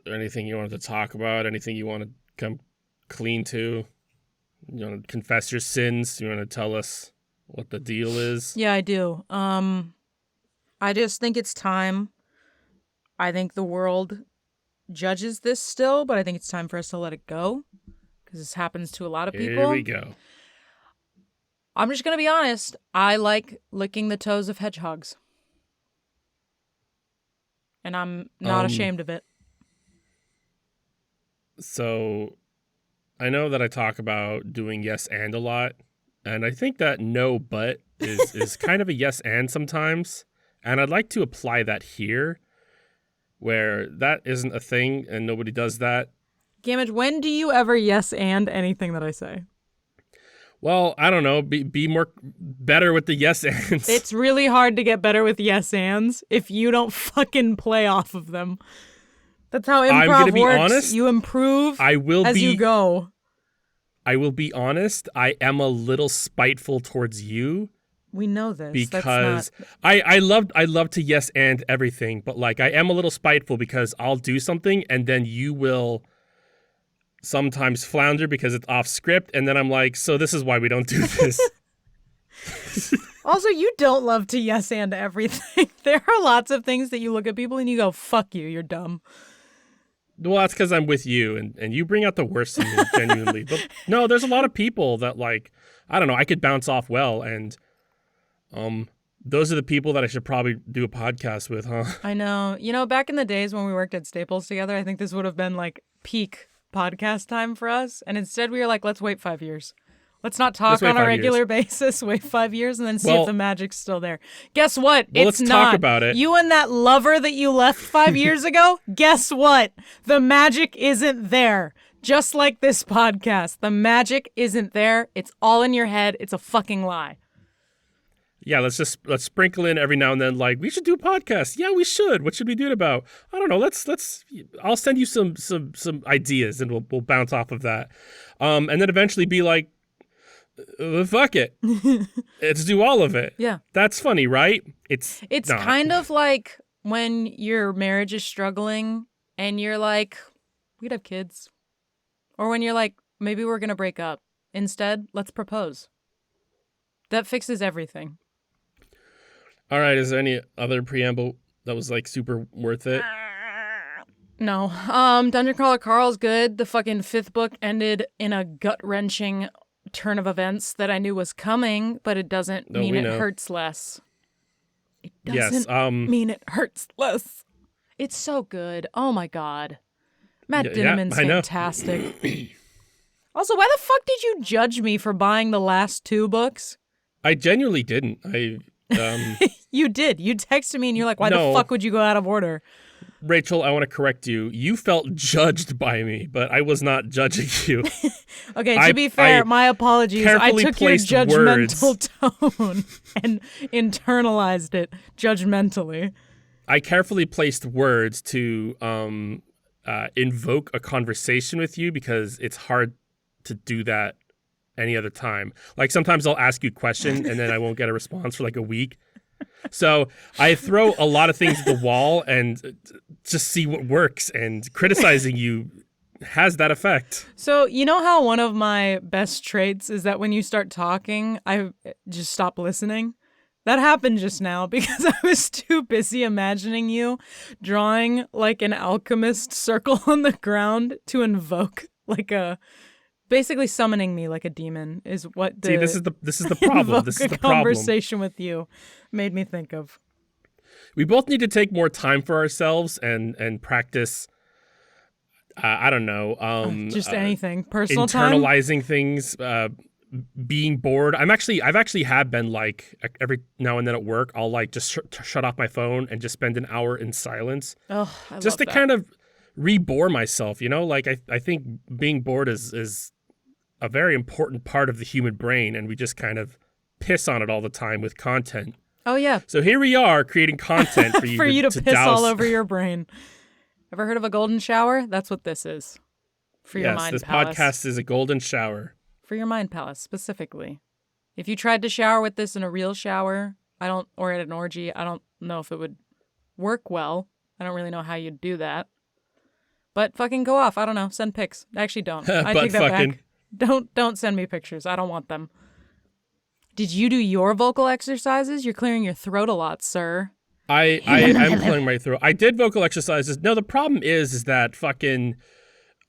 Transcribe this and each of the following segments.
anything you wanted to talk about? Anything you want to come clean to? You want to confess your sins? You want to tell us what the deal is? Yeah, I do. I just think it's time. I think the world judges this still, but I think it's time for us to let it go because this happens to a lot of people. Here we go. I'm just going to be honest. I like licking the toes of hedgehogs. And I'm not ashamed of it. So I know that I talk about doing yes and a lot. And I think that no but is kind of a yes and sometimes. And I'd like to apply that here where that isn't a thing and nobody does that. Gamage, when do you ever yes and anything that I say? Well, I don't know. Be better with the yes ands. It's really hard to get better with yes ands if you don't fucking play off of them. That's how I'm improv gonna be works. honest, You improve as you go. I will be honest. I am a little spiteful towards you. We know this. Because I love to yes and everything, but like I am a little spiteful because I'll do something and then you will sometimes flounder because it's off script, and then I'm like, so this is why we don't do this. Also, you don't love to yes and everything. There are lots of things that you look at people and you go, fuck you, you're dumb. Well, that's because I'm with you, and you bring out the worst in me, genuinely. But no, there's a lot of people that, like, I don't know, I could bounce off well, and those are the people that I should probably do a podcast with, huh? I know. You know, back in the days when we worked at Staples together, I think this would have been, like, peak podcast time for us. And instead we were like, let's wait 5 years. Let's not talk on a regular basis, wait 5 years, and then see if the magic's still there. Guess what? It's let's not. Talk about it. You and that lover that you left 5 years ago, guess what? The magic isn't there. Just like this podcast. The magic isn't there. It's all in your head. It's a fucking lie. Yeah, let's sprinkle in every now and then, like, we should do a podcast. Yeah, we should. What should we do it about? I don't know. Let's I'll send you some ideas and we'll bounce off of that. And then eventually be like, fuck it. Let's do all of it. Yeah. That's funny, right? It's kind of like when your marriage is struggling and you're like, we'd have kids. Or when you're like, maybe we're going to break up. Instead, let's propose. That fixes everything. All right, is there any other preamble that was, like, super worth it? No. Dungeon Crawler Carl's good. The fucking 5th book ended in a gut-wrenching turn of events that I knew was coming, but it doesn't mean it hurts less. It doesn't mean it hurts less. It's so good. Oh my god. Matt Dinniman's fantastic. Also, why the fuck did you judge me for buying the last 2 books? I genuinely didn't. You did. You texted me and you're like, why the fuck would you go out of order? Rachel, I want to correct you. You felt judged by me, but I was not judging you. Okay, to be fair, my apologies. I took your judgmental tone and internalized it judgmentally. I carefully placed words to invoke a conversation with you because it's hard to do that any other time. Like, sometimes I'll ask you a question and then I won't get a response for like a week. So I throw a lot of things at the wall and just see what works, and criticizing you has that effect. So you know how one of my best traits is that when you start talking, I just stop listening? That happened just now because I was too busy imagining you drawing like an alchemist circle on the ground to invoke like a... Basically summoning me like a demon is what the... See, this is the problem. This is the problem. Conversation with you made me think of. We both need to take more time for ourselves and practice, I don't know. Just anything. Personal internalizing time? Things, being bored. I've actually been like, every now and then at work, I'll like just shut off my phone and just spend an hour in silence. Oh, I just love to kind of re-bore myself, you know? Like, I think being bored is a very important part of the human brain, and we just kind of piss on it all the time with content. Oh, yeah. So here we are creating content for you, for you to piss douse. all over your brain. Ever heard of a golden shower? That's what this is. For your mind palace. Yes, this podcast is a golden shower. For your mind palace, specifically. If you tried to shower with this in a real shower, or at an orgy, I don't know if it would work well. I don't really know how you'd do that. But fucking go off. I don't know. Send pics. Actually, don't. I But take that fucking back. Don't send me pictures. I don't want them. Did you do your vocal exercises? You're clearing your throat a lot, sir. I am clearing my throat. I did vocal exercises. No, the problem is that fucking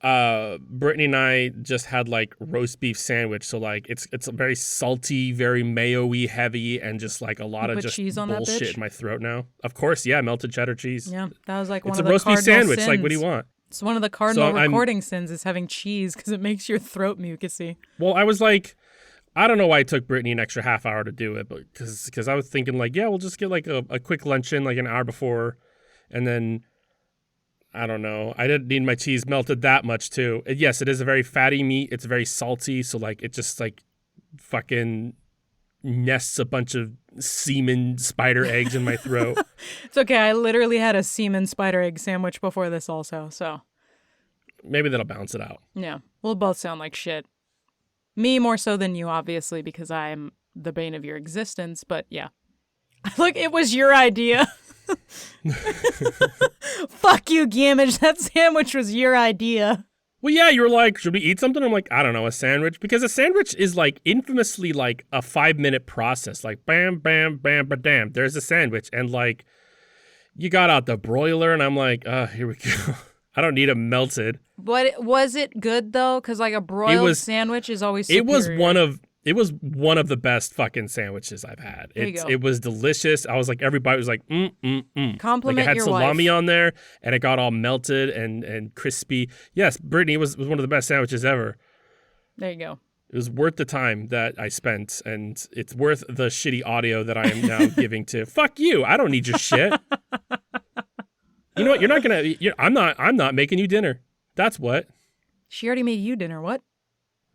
Brittany and I just had like roast beef sandwich, so like it's very salty, very mayo-y heavy, and just like a lot of just cheese on bullshit that bitch? in my throat now. Of course, yeah, melted cheddar cheese. Yeah, that was like one It's of a the roast beef cardinal sandwich. sins. Like, what do you want? It's one of the cardinal So recording sins is having cheese because it makes your throat mucusy. Well, I was like, I don't know why it took Brittany an extra half hour to do it, but because I was thinking like, yeah, we'll just get like a quick luncheon like an hour before, and then I don't know. I didn't need my cheese melted that much too. Yes, it is a very fatty meat. It's very salty, so like it just like fucking nests a bunch of semen spider eggs in my throat. It's okay. I literally had a semen spider egg sandwich before this also, so. Maybe that'll balance it out. Yeah, we'll both sound like shit. Me more so than you, obviously, because I'm the bane of your existence, but yeah. Look, it was your idea. Fuck you, Gamage. That sandwich was your idea. Well, yeah, you were like, should we eat something? I'm like, I don't know, a sandwich. Because a sandwich is like infamously like a 5-minute process. Like, bam, bam, bam, bam, there's a sandwich. And like, you got out the broiler, and I'm like, here we go. I don't need it melted. But was it good though? Because like a broiled sandwich is always superior. It was one of the best fucking sandwiches I've had. It was delicious. I was like, everybody was like, Compliment like it had your salami wife. on there, and it got all melted and crispy. Yes, Brittany was one of the best sandwiches ever. There you go. It was worth the time that I spent, and it's worth the shitty audio that I am now giving to. Fuck you! I don't need your shit. You know what? You're not gonna. I'm not making you dinner. That's what. She already made you dinner. What?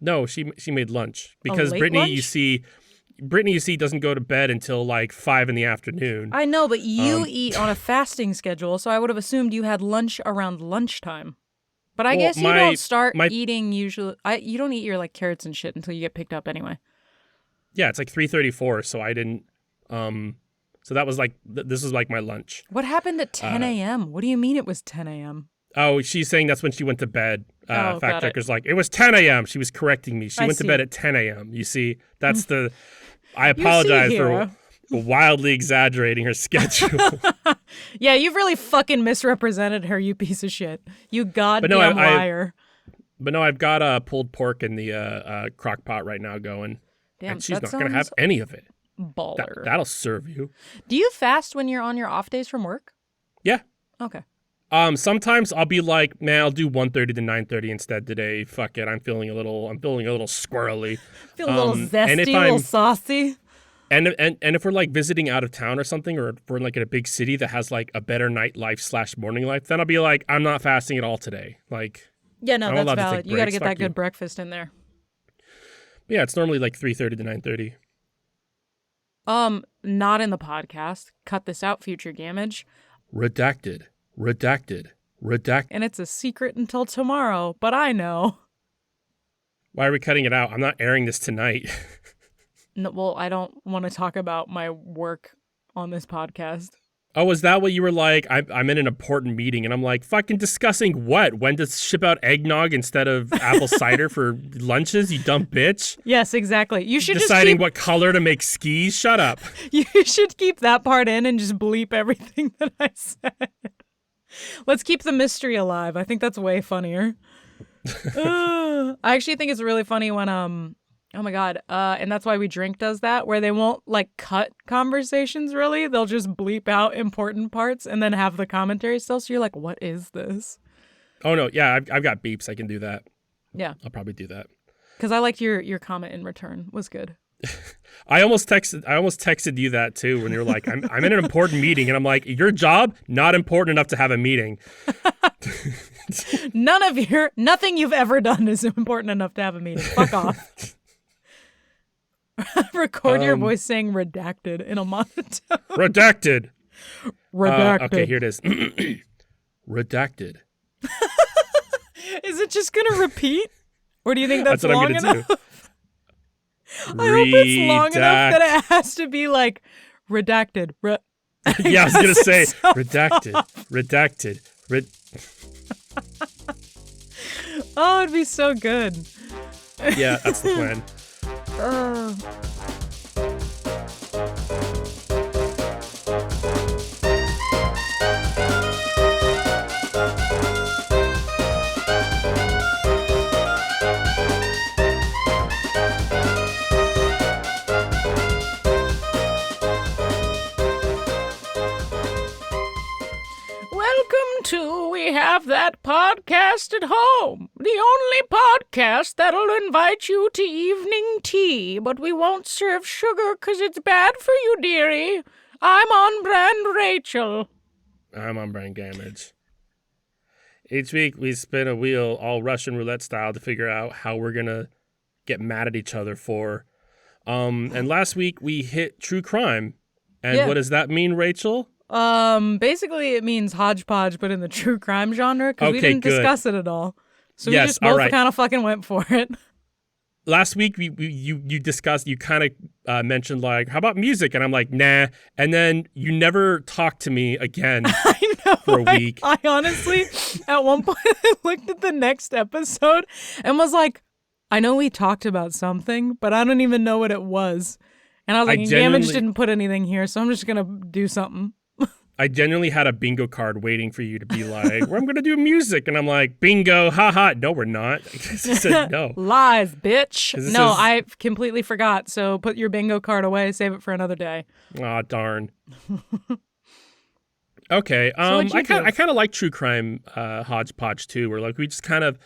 No, she made lunch because late Brittany, lunch? you see, doesn't go to bed until like 5 p.m. I know, but you eat on a fasting schedule, so I would have assumed you had lunch around lunchtime. But I guess you don't start eating usually. You don't eat your like carrots and shit until you get picked up anyway. Yeah, it's like 3:34, so I didn't. So that was like this was like my lunch. What happened at 10 a.m.? What do you mean it was 10 a.m.? Oh, she's saying that's when she went to bed. Fact checker's it. like, it was 10 a.m. She was correcting me. She went to bed at 10 a.m. You see, that's the. I apologize for wildly exaggerating her schedule. Yeah, you've really fucking misrepresented her, you piece of shit. You goddamn liar. But no, I've got pulled pork in the crock pot right now going. Damn, and she's not going to have any of it. Baller. That'll serve you. Do you fast when you're on your off days from work? Yeah. Okay. Sometimes I'll be like, man, I'll do 1:30 to 9:30 instead today. Fuck it, I'm feeling a little squirrely. Feel a little zesty, a little saucy. And if we're like visiting out of town or something, or if we're like in a big city that has like a better nightlife / morning life, then I'll be like, I'm not fasting at all today. Like, yeah, no, that's valid. You got to get that good breakfast in there. But yeah, it's normally like 3:30 to 9:30. Not in the podcast. Cut this out, future Gamage. Redacted. And it's a secret until tomorrow, but I know. Why are we cutting it out? I'm not airing this tonight. No, well, I don't want to talk about my work on this podcast. Oh, is that what you were like? I'm in an important meeting, and I'm like, fucking discussing what? When to ship out eggnog instead of apple cider for lunches, you dumb bitch? Yes, exactly. You should deciding what color to make skis? Shut up. You should keep that part in and just bleep everything that I said. Let's keep the mystery alive. I think that's way funnier. I actually think it's really funny when oh my God. And That's Why We Drink does that, where they won't like cut conversations really. They'll just bleep out important parts and then have the commentary still. So you're like, what is this? Oh no. Yeah. I've got beeps. I can do that. Yeah. I'll probably do that. Cause I liked your comment in return. Was good. I almost texted you that too when you're like, I'm in an important meeting, and I'm like, your job, not important enough to have a meeting. Nothing you've ever done is important enough to have a meeting. Fuck off. Record your voice saying redacted in a monotone. Redacted. Okay, here it is. Redacted. Is it just going to repeat? Or do you think that's what long I'm gonna enough? do. I hope it's long enough that it has to be like redacted. Yeah, I was going to say redacted. Oh, it'd be so good. Yeah, that's the plan. Welcome to We Have That Podcast at Home, the only podcast that'll invite you to evening tea, but we won't serve sugar 'cause it's bad for you, dearie. I'm on brand Rachel. I'm on brand Gamage. Each week we spin a wheel all Russian roulette style to figure out how we're gonna get mad at each other for. And last week we hit true crime. And What does that mean, Rachel? Basically it means hodgepodge, but in the true crime genre, because we didn't discuss it at all. So we just both kind of fucking went for it. Last week you discussed, you kind of mentioned like, how about music? And I'm like, nah. And then you never talked to me again I know, for a week. I honestly, at one point, I looked at the next episode and was like, I know we talked about something, but I don't even know what it was. And I was like, Gamage didn't put anything here, so I'm just going to do something. I genuinely had a bingo card waiting for you to be like, well, I'm going to do music. And I'm like, bingo, haha. No, we're not. I said no. Lies, bitch. No, I completely forgot. So put your bingo card away. Save it for another day. Aw, darn. Okay. I kind of like true crime hodgepodge too, where like we just kind of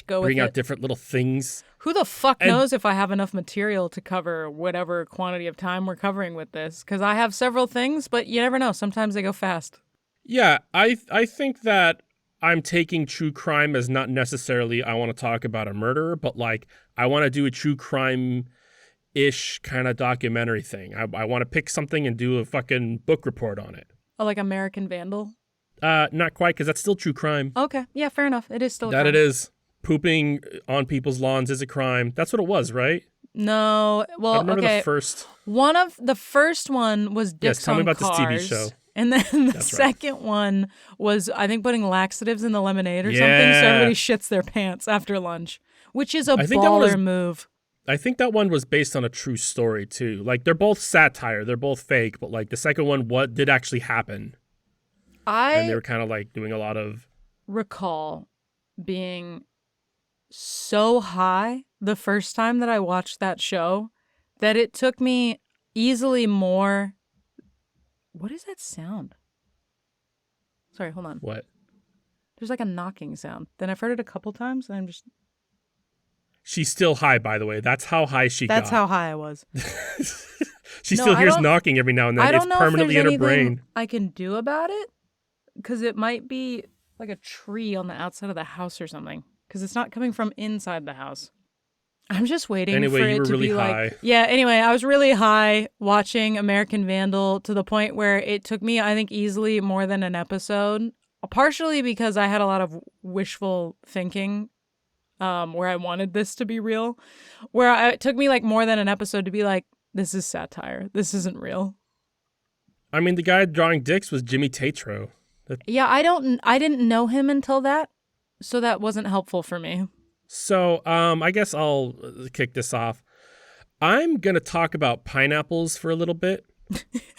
bring out different little things. Who the fuck knows if I have enough material to cover whatever quantity of time we're covering with this? Because I have several things, but you never know. Sometimes they go fast. Yeah, I think that I'm taking true crime as not necessarily I want to talk about a murder, but like I want to do a true crime-ish kind of documentary thing. I want to pick something and do a fucking book report on it. Oh, like American Vandal? Not quite, because that's still true crime. Okay, yeah, fair enough. It is still a crime. That it is. Pooping on people's lawns is a crime. That's what it was, right? No. Well, I remember the first. The first one was Dicks tell me on about Cars. this TV show. And then the second one was, I think, putting laxatives in the lemonade or something, so everybody shits their pants after lunch, which is a baller move. I think that one was based on a true story, too. Like, they're both satire. They're both fake, but, like, the second one, what did actually happen? And they were kind of, like, doing a lot of... recall being so high the first time that I watched that show that it took me easily more... What is that sound? Sorry, hold on. What? There's like a knocking sound. Then I've heard it a couple times and I'm just... She's still high, by the way. That's how high she got. That's how high I was. She still hears knocking every now and then. It's permanently in her brain. I can do about it because it might be like a tree on the outside of the house or something. Because it's not coming from inside the house. I'm just waiting for it to be high. Like... Yeah, anyway, I was really high watching American Vandal to the point where it took me, I think, easily more than an episode. Partially because I had a lot of wishful thinking where I wanted this to be real. It took me like more than an episode to be like, this is satire. This isn't real. I mean, the guy drawing dicks was Jimmy Tatro. Yeah, I didn't know him until that. So that wasn't helpful for me. So I guess I'll kick this off. I'm going to talk about pineapples for a little bit.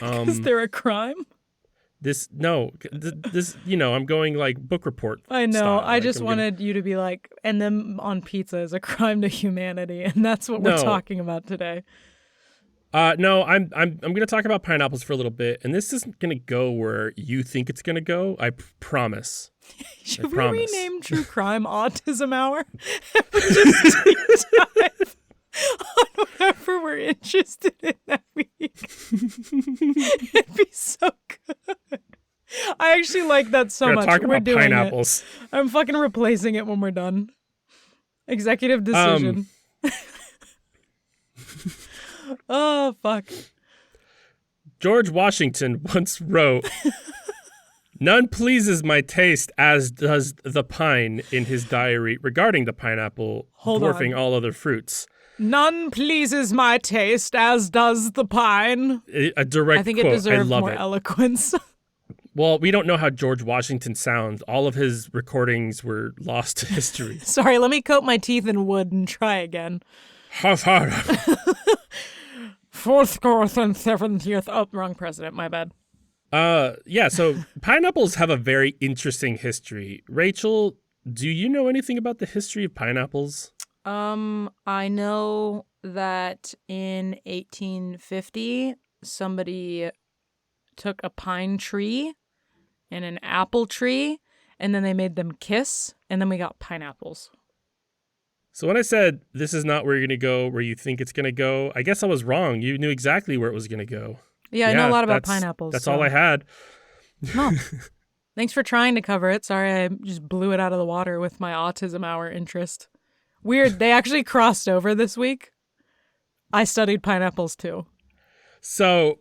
Is there a crime? This, I'm going like book report. I know. Style. I just wanted you to be like, and then on pizza is a crime to humanity. And that's what we're talking about today. No, I'm going to talk about pineapples for a little bit, and this isn't going to go where you think it's going to go. I promise. Should we rename True Crime Autism Hour? And we just deep dive on whatever we're interested in that week. It'd be so good. I actually like that so much. We're doing pineapples. I'm fucking replacing it when we're done. Executive decision. Oh, fuck. George Washington once wrote, "None pleases my taste as does the pine," in his diary regarding the pineapple dwarfing all other fruits. None pleases my taste as does the pine. A direct quote. I think it deserved more eloquence. Well, we don't know how George Washington sounds. All of his recordings were lost to history. Sorry, let me coat my teeth in wood and try again. Fourth, fourth, and 70th. Oh, wrong president. My bad. Yeah, so pineapples have a very interesting history. Rachel, do you know anything about the history of pineapples? I know that in 1850, somebody took a pine tree and an apple tree, and then they made them kiss, and then we got pineapples. So when I said this is not where you're going to go, where you think it's going to go, I guess I was wrong. You knew exactly where it was going to go. Yeah, I know a lot about pineapples. That's all I had. No. Thanks for trying to cover it. Sorry, I just blew it out of the water with my autism hour interest. Weird. They actually crossed over this week. I studied pineapples too. So,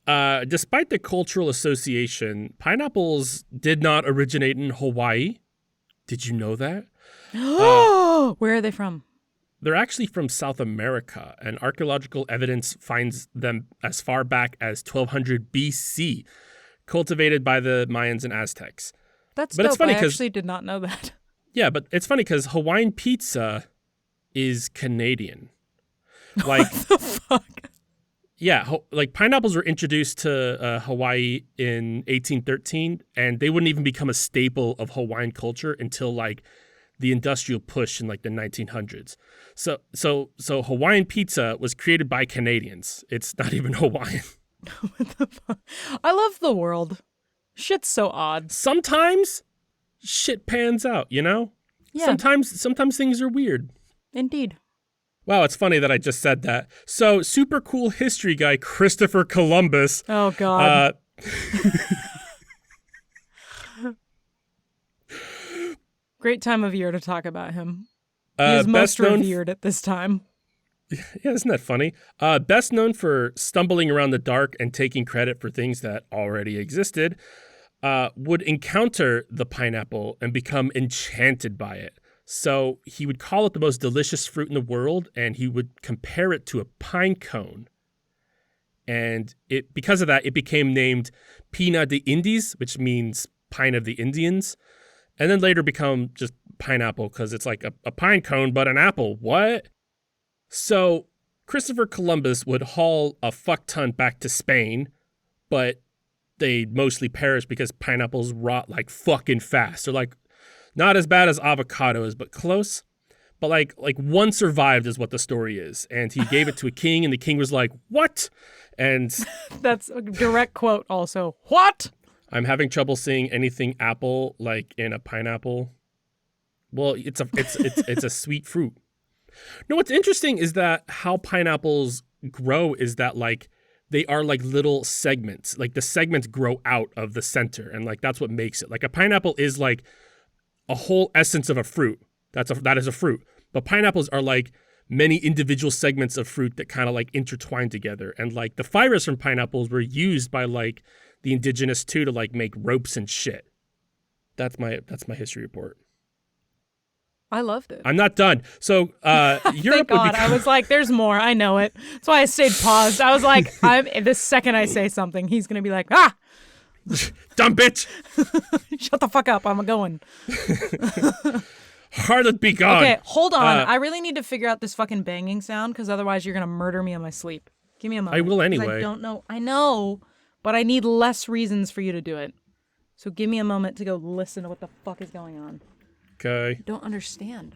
despite the cultural association, pineapples did not originate in Hawaii. Did you know that? Where are they from? They're actually from South America, and archaeological evidence finds them as far back as 1200 BC, cultivated by the Mayans and Aztecs. That's dope. It's funny, I actually did not know that. Yeah, but it's funny because Hawaiian pizza is Canadian. Like, what the fuck? Yeah, like pineapples were introduced to Hawaii in 1813, and they wouldn't even become a staple of Hawaiian culture until like the industrial push in like the 1900s. So Hawaiian pizza was created by Canadians. It's not even Hawaiian. What the fuck? I love the world. Shit's so odd. Sometimes shit pans out, you know? Yeah. Sometimes things are weird. Indeed. Wow, it's funny that I just said that. So, super cool history guy Christopher Columbus. Oh, God. Great time of year to talk about him. He is most revered at this time. Yeah, isn't that funny? Best known for stumbling around the dark and taking credit for things that already existed, would encounter the pineapple and become enchanted by it. So he would call it the most delicious fruit in the world, and he would compare it to a pine cone. And because of that, it became named Pina de Indies, which means pine of the Indians, and then later become just pineapple because it's like a pine cone, but an apple. What? So Christopher Columbus would haul a fuck ton back to Spain, but they mostly perished because pineapples rot like fucking fast. They're like, not as bad as avocados, but close. But like one survived is what the story is. And he gave it to a king, and the king was like, what? And that's a direct quote also. What? I'm having trouble seeing anything apple like in a pineapple. Well, it's a sweet fruit. No, what's interesting is that how pineapples grow is that like they are like little segments. Like the segments grow out of the center, and like that's what makes it. Like a pineapple is like a whole essence of a fruit. That is a fruit. But pineapples are like many individual segments of fruit that kind of like intertwine together. And like the fibers from pineapples were used by like the indigenous too to like make ropes and shit. That's my history report. I loved it. I'm not done. So Europe Thank God. I was like, there's more. I know it. That's why I stayed paused. I was like, the second I say something, he's gonna be like, dumb bitch. Shut the fuck up. I'm going. Harlot be gone. Okay, hold on. I really need to figure out this fucking banging sound because otherwise you're going to murder me in my sleep. Give me a moment. I will anyway. I don't know. I know, but I need less reasons for you to do it. So give me a moment to go listen to what the fuck is going on. Okay. I don't understand.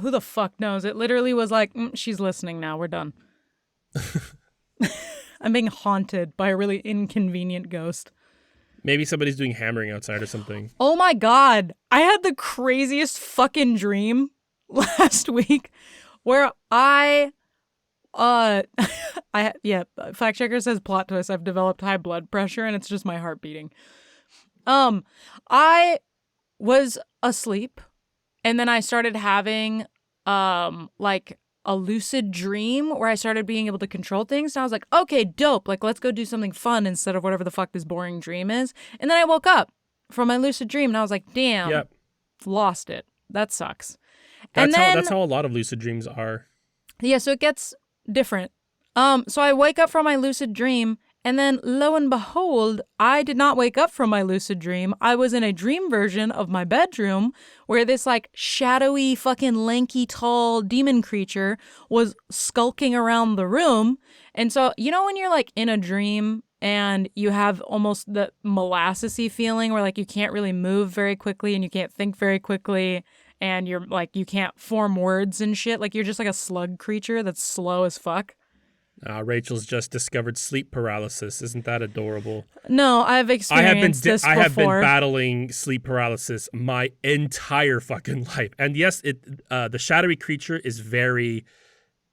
Who the fuck knows? It literally was like, she's listening now. We're done. I'm being haunted by a really inconvenient ghost. Maybe somebody's doing hammering outside or something. Oh my God. I had the craziest fucking dream last week where fact checker says plot twist. I've developed high blood pressure and it's just my heart beating. I was asleep. And then I started having, like, a lucid dream where I started being able to control things. And I was like, okay, dope. Like, let's go do something fun instead of whatever the fuck this boring dream is. And then I woke up from my lucid dream and I was like, damn, yep. lost it. That sucks. That's how a lot of lucid dreams are. Yeah, so it gets different. So I wake up from my lucid dream, and then lo and behold, I did not wake up from my lucid dream. I was in a dream version of my bedroom where this like shadowy, fucking lanky, tall demon creature was skulking around the room. And so, you know, when you're like in a dream and you have almost the molassesy feeling where like you can't really move very quickly and you can't think very quickly and you're like, you can't form words and shit. Like you're just like a slug creature that's slow as fuck. Rachel's just discovered sleep paralysis. Isn't that adorable? No, I've experienced this before. I have been battling sleep paralysis my entire fucking life. And yes, the shadowy creature is very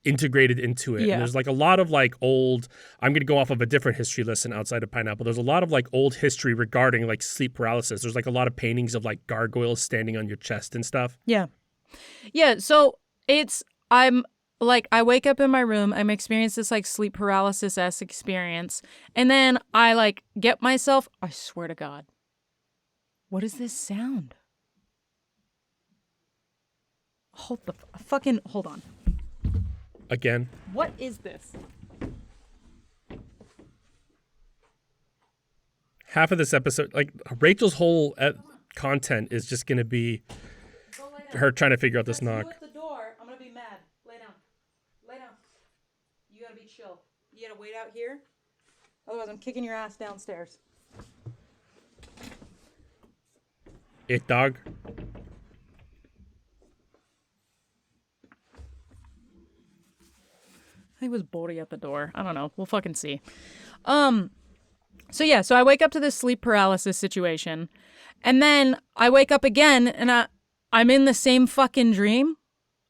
integrated into it. Yeah. And there's like a lot of like old, I'm going to go off of a different history lesson outside of Pineapple. There's a lot of like old history regarding like sleep paralysis. There's like a lot of paintings of like gargoyles standing on your chest and stuff. Yeah. Yeah. So I wake up in my room, I'm experiencing this like sleep paralysis-esque experience, and then I like get myself, I swear to God, what is this sound? Hold on. Again? What is this? Half of this episode, like Rachel's whole content is just going to be her trying to figure out this knock. At the door, I'm going to be mad. Lay down. You gotta be chill. You gotta wait out here. Otherwise, I'm kicking your ass downstairs. It dog. I think it was Bodhi at the door. I don't know. We'll fucking see. So I wake up to this sleep paralysis situation, and then I wake up again, and I'm in the same fucking dream.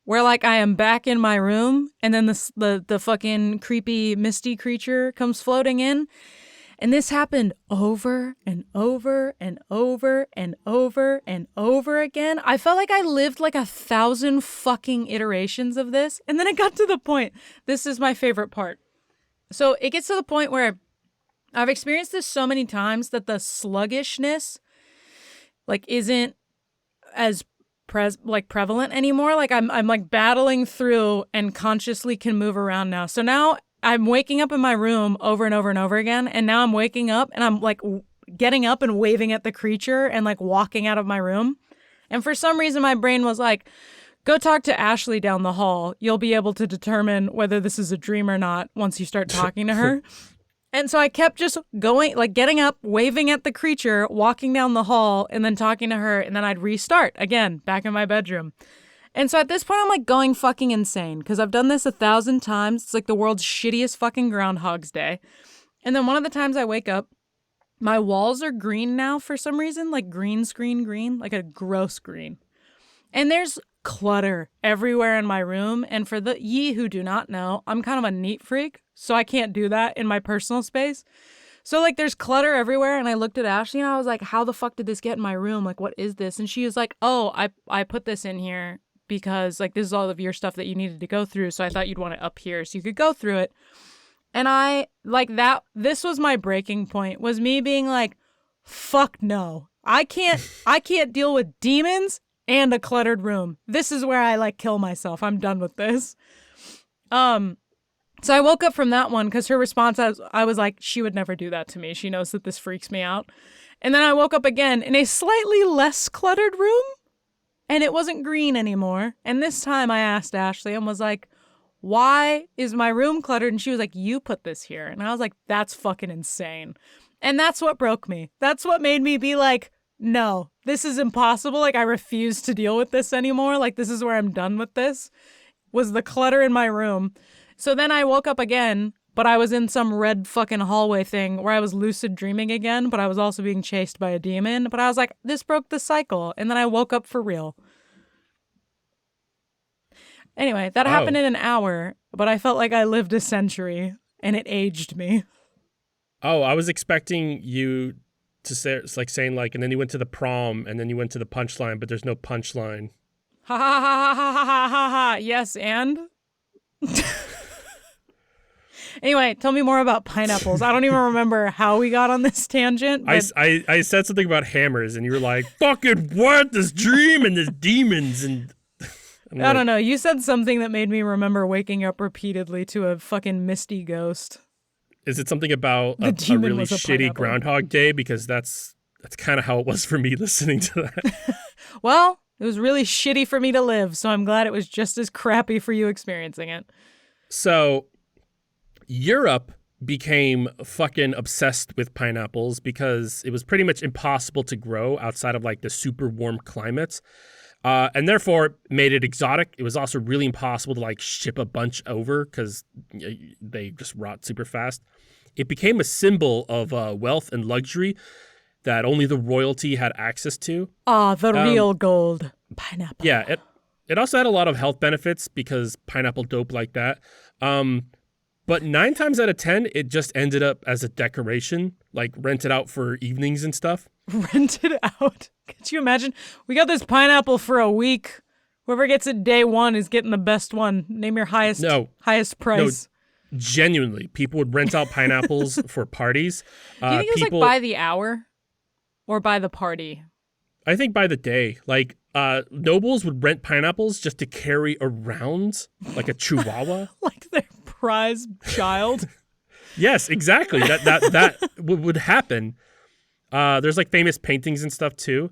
Where like I am back in my room and then the fucking creepy misty creature comes floating in. And this happened over and over and over and over and over again. I felt like I lived like 1,000 fucking iterations of this. And then it got to the point. This is my favorite part. So it gets to the point where I've experienced this so many times that the sluggishness like isn't as prevalent anymore. Like I'm like battling through and consciously can move around now. So now I'm waking up in my room over and over and over again. And now I'm waking up and I'm like getting up and waving at the creature and like walking out of my room. And for some reason, my brain was like, go talk to Ashley down the hall. You'll be able to determine whether this is a dream or not once you start talking to her. And so I kept just going, like getting up, waving at the creature, walking down the hall, and then talking to her. And then I'd restart again, back in my bedroom. And so at this point, I'm like going fucking insane because I've done this 1,000 times. It's like the world's shittiest fucking Groundhog's Day. And then one of the times I wake up, my walls are green now for some reason, like green screen green, like a gross green. And there's clutter everywhere in my room. And for the ye who do not know, I'm kind of a neat freak. So I can't do that in my personal space. So like there's clutter everywhere. And I looked at Ashley and I was like, how the fuck did this get in my room? Like, what is this? And she was like, oh, I put this in here because like this is all of your stuff that you needed to go through. So I thought you'd want it up here so you could go through it. And I like that. This was my breaking point, was me being like, fuck no. I can't deal with demons and a cluttered room. This is where I like kill myself. I'm done with this. So I woke up from that one because her response, I was like, she would never do that to me. She knows that this freaks me out. And then I woke up again in a slightly less cluttered room, and it wasn't green anymore. And this time I asked Ashley and was like, why is my room cluttered? And she was like, you put this here. And I was like, that's fucking insane. And that's what broke me. That's what made me be like, no, this is impossible. Like, I refuse to deal with this anymore. Like, this is where I'm done with this, was the clutter in my room. So then I woke up again, but I was in some red fucking hallway thing where I was lucid dreaming again, but I was also being chased by a demon. But I was like, this broke the cycle. And then I woke up for real. Anyway, that happened in an hour, but I felt like I lived a century and it aged me. Oh, I was expecting you to say, it's like saying like, and then you went to the prom and then you went to the punchline, but there's no punchline. Ha ha ha ha ha ha ha ha. Yes, and? Anyway, tell me more about pineapples. I don't even remember how we got on this tangent. But... I said something about hammers, and you were like, fucking what? This dream and this demons. And I don't know. You said something that made me remember waking up repeatedly to a fucking misty ghost. Is it something about a really shitty Groundhog Day? Because that's kind of how it was for me listening to that. Well, it was really shitty for me to live, so I'm glad it was just as crappy for you experiencing it. So Europe became fucking obsessed with pineapples because it was pretty much impossible to grow outside of like the super warm climates. And therefore made it exotic. It was also really impossible to like ship a bunch over because they just rot super fast. It became a symbol of wealth and luxury that only the royalty had access to. The real gold. Pineapple. Yeah, it also had a lot of health benefits because pineapple dope like that. But 9 times out of 10, it just ended up as a decoration, like rented out for evenings and stuff. Rented out? Could you imagine? We got this pineapple for a week. Whoever gets it day one is getting the best one. Name your highest price. No, genuinely, people would rent out pineapples for parties. Do you think it was like by the hour or by the party? I think by the day. Like, nobles would rent pineapples just to carry around like a chihuahua. Like their prize child. Yes, exactly. That would happen. There's like famous paintings and stuff too.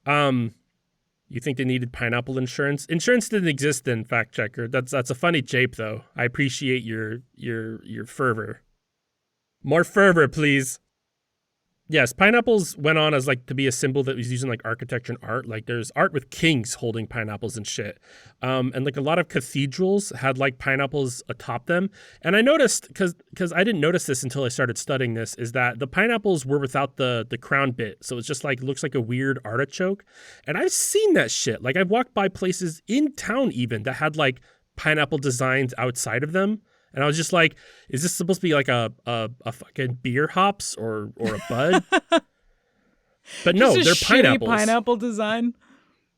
You think they needed pineapple insurance? Insurance didn't exist then, fact checker. That's a funny jape though. I appreciate your fervor. More fervor, please. Yes, pineapples went on as like to be a symbol that was used in like architecture and art. Like there's art with kings holding pineapples and shit. And like a lot of cathedrals had like pineapples atop them. And I noticed, because I didn't notice this until I started studying this, is that the pineapples were without the crown bit. So it's just like, looks like a weird artichoke. And I've seen that shit. Like I've walked by places in town even that had like pineapple designs outside of them. And I was just like, is this supposed to be like a fucking beer hops or a bud? But no, they're pineapples. Pineapple design.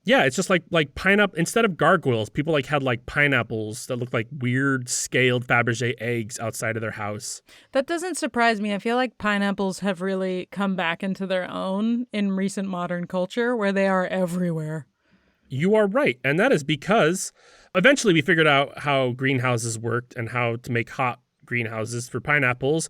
Yeah, it's just like pineapple. Instead of gargoyles, people like had like pineapples that looked like weird scaled Fabergé eggs outside of their house. That doesn't surprise me. I feel like pineapples have really come back into their own in recent modern culture where they are everywhere. You are right. And that is because eventually we figured out how greenhouses worked and how to make hot greenhouses for pineapples.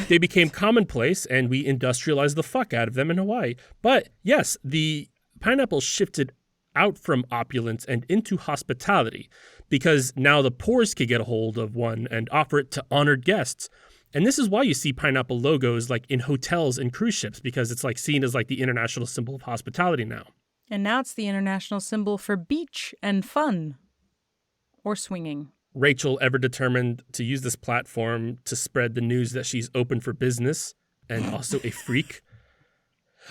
They became commonplace and we industrialized the fuck out of them in Hawaii. But yes, the pineapple shifted out from opulence and into hospitality because now the poors could get a hold of one and offer it to honored guests. And this is why you see pineapple logos like in hotels and cruise ships, because it's like seen as like the international symbol of hospitality now. And now it's the international symbol for beach and fun. Or swinging. Rachel ever determined to use this platform to spread the news that she's open for business and also a freak.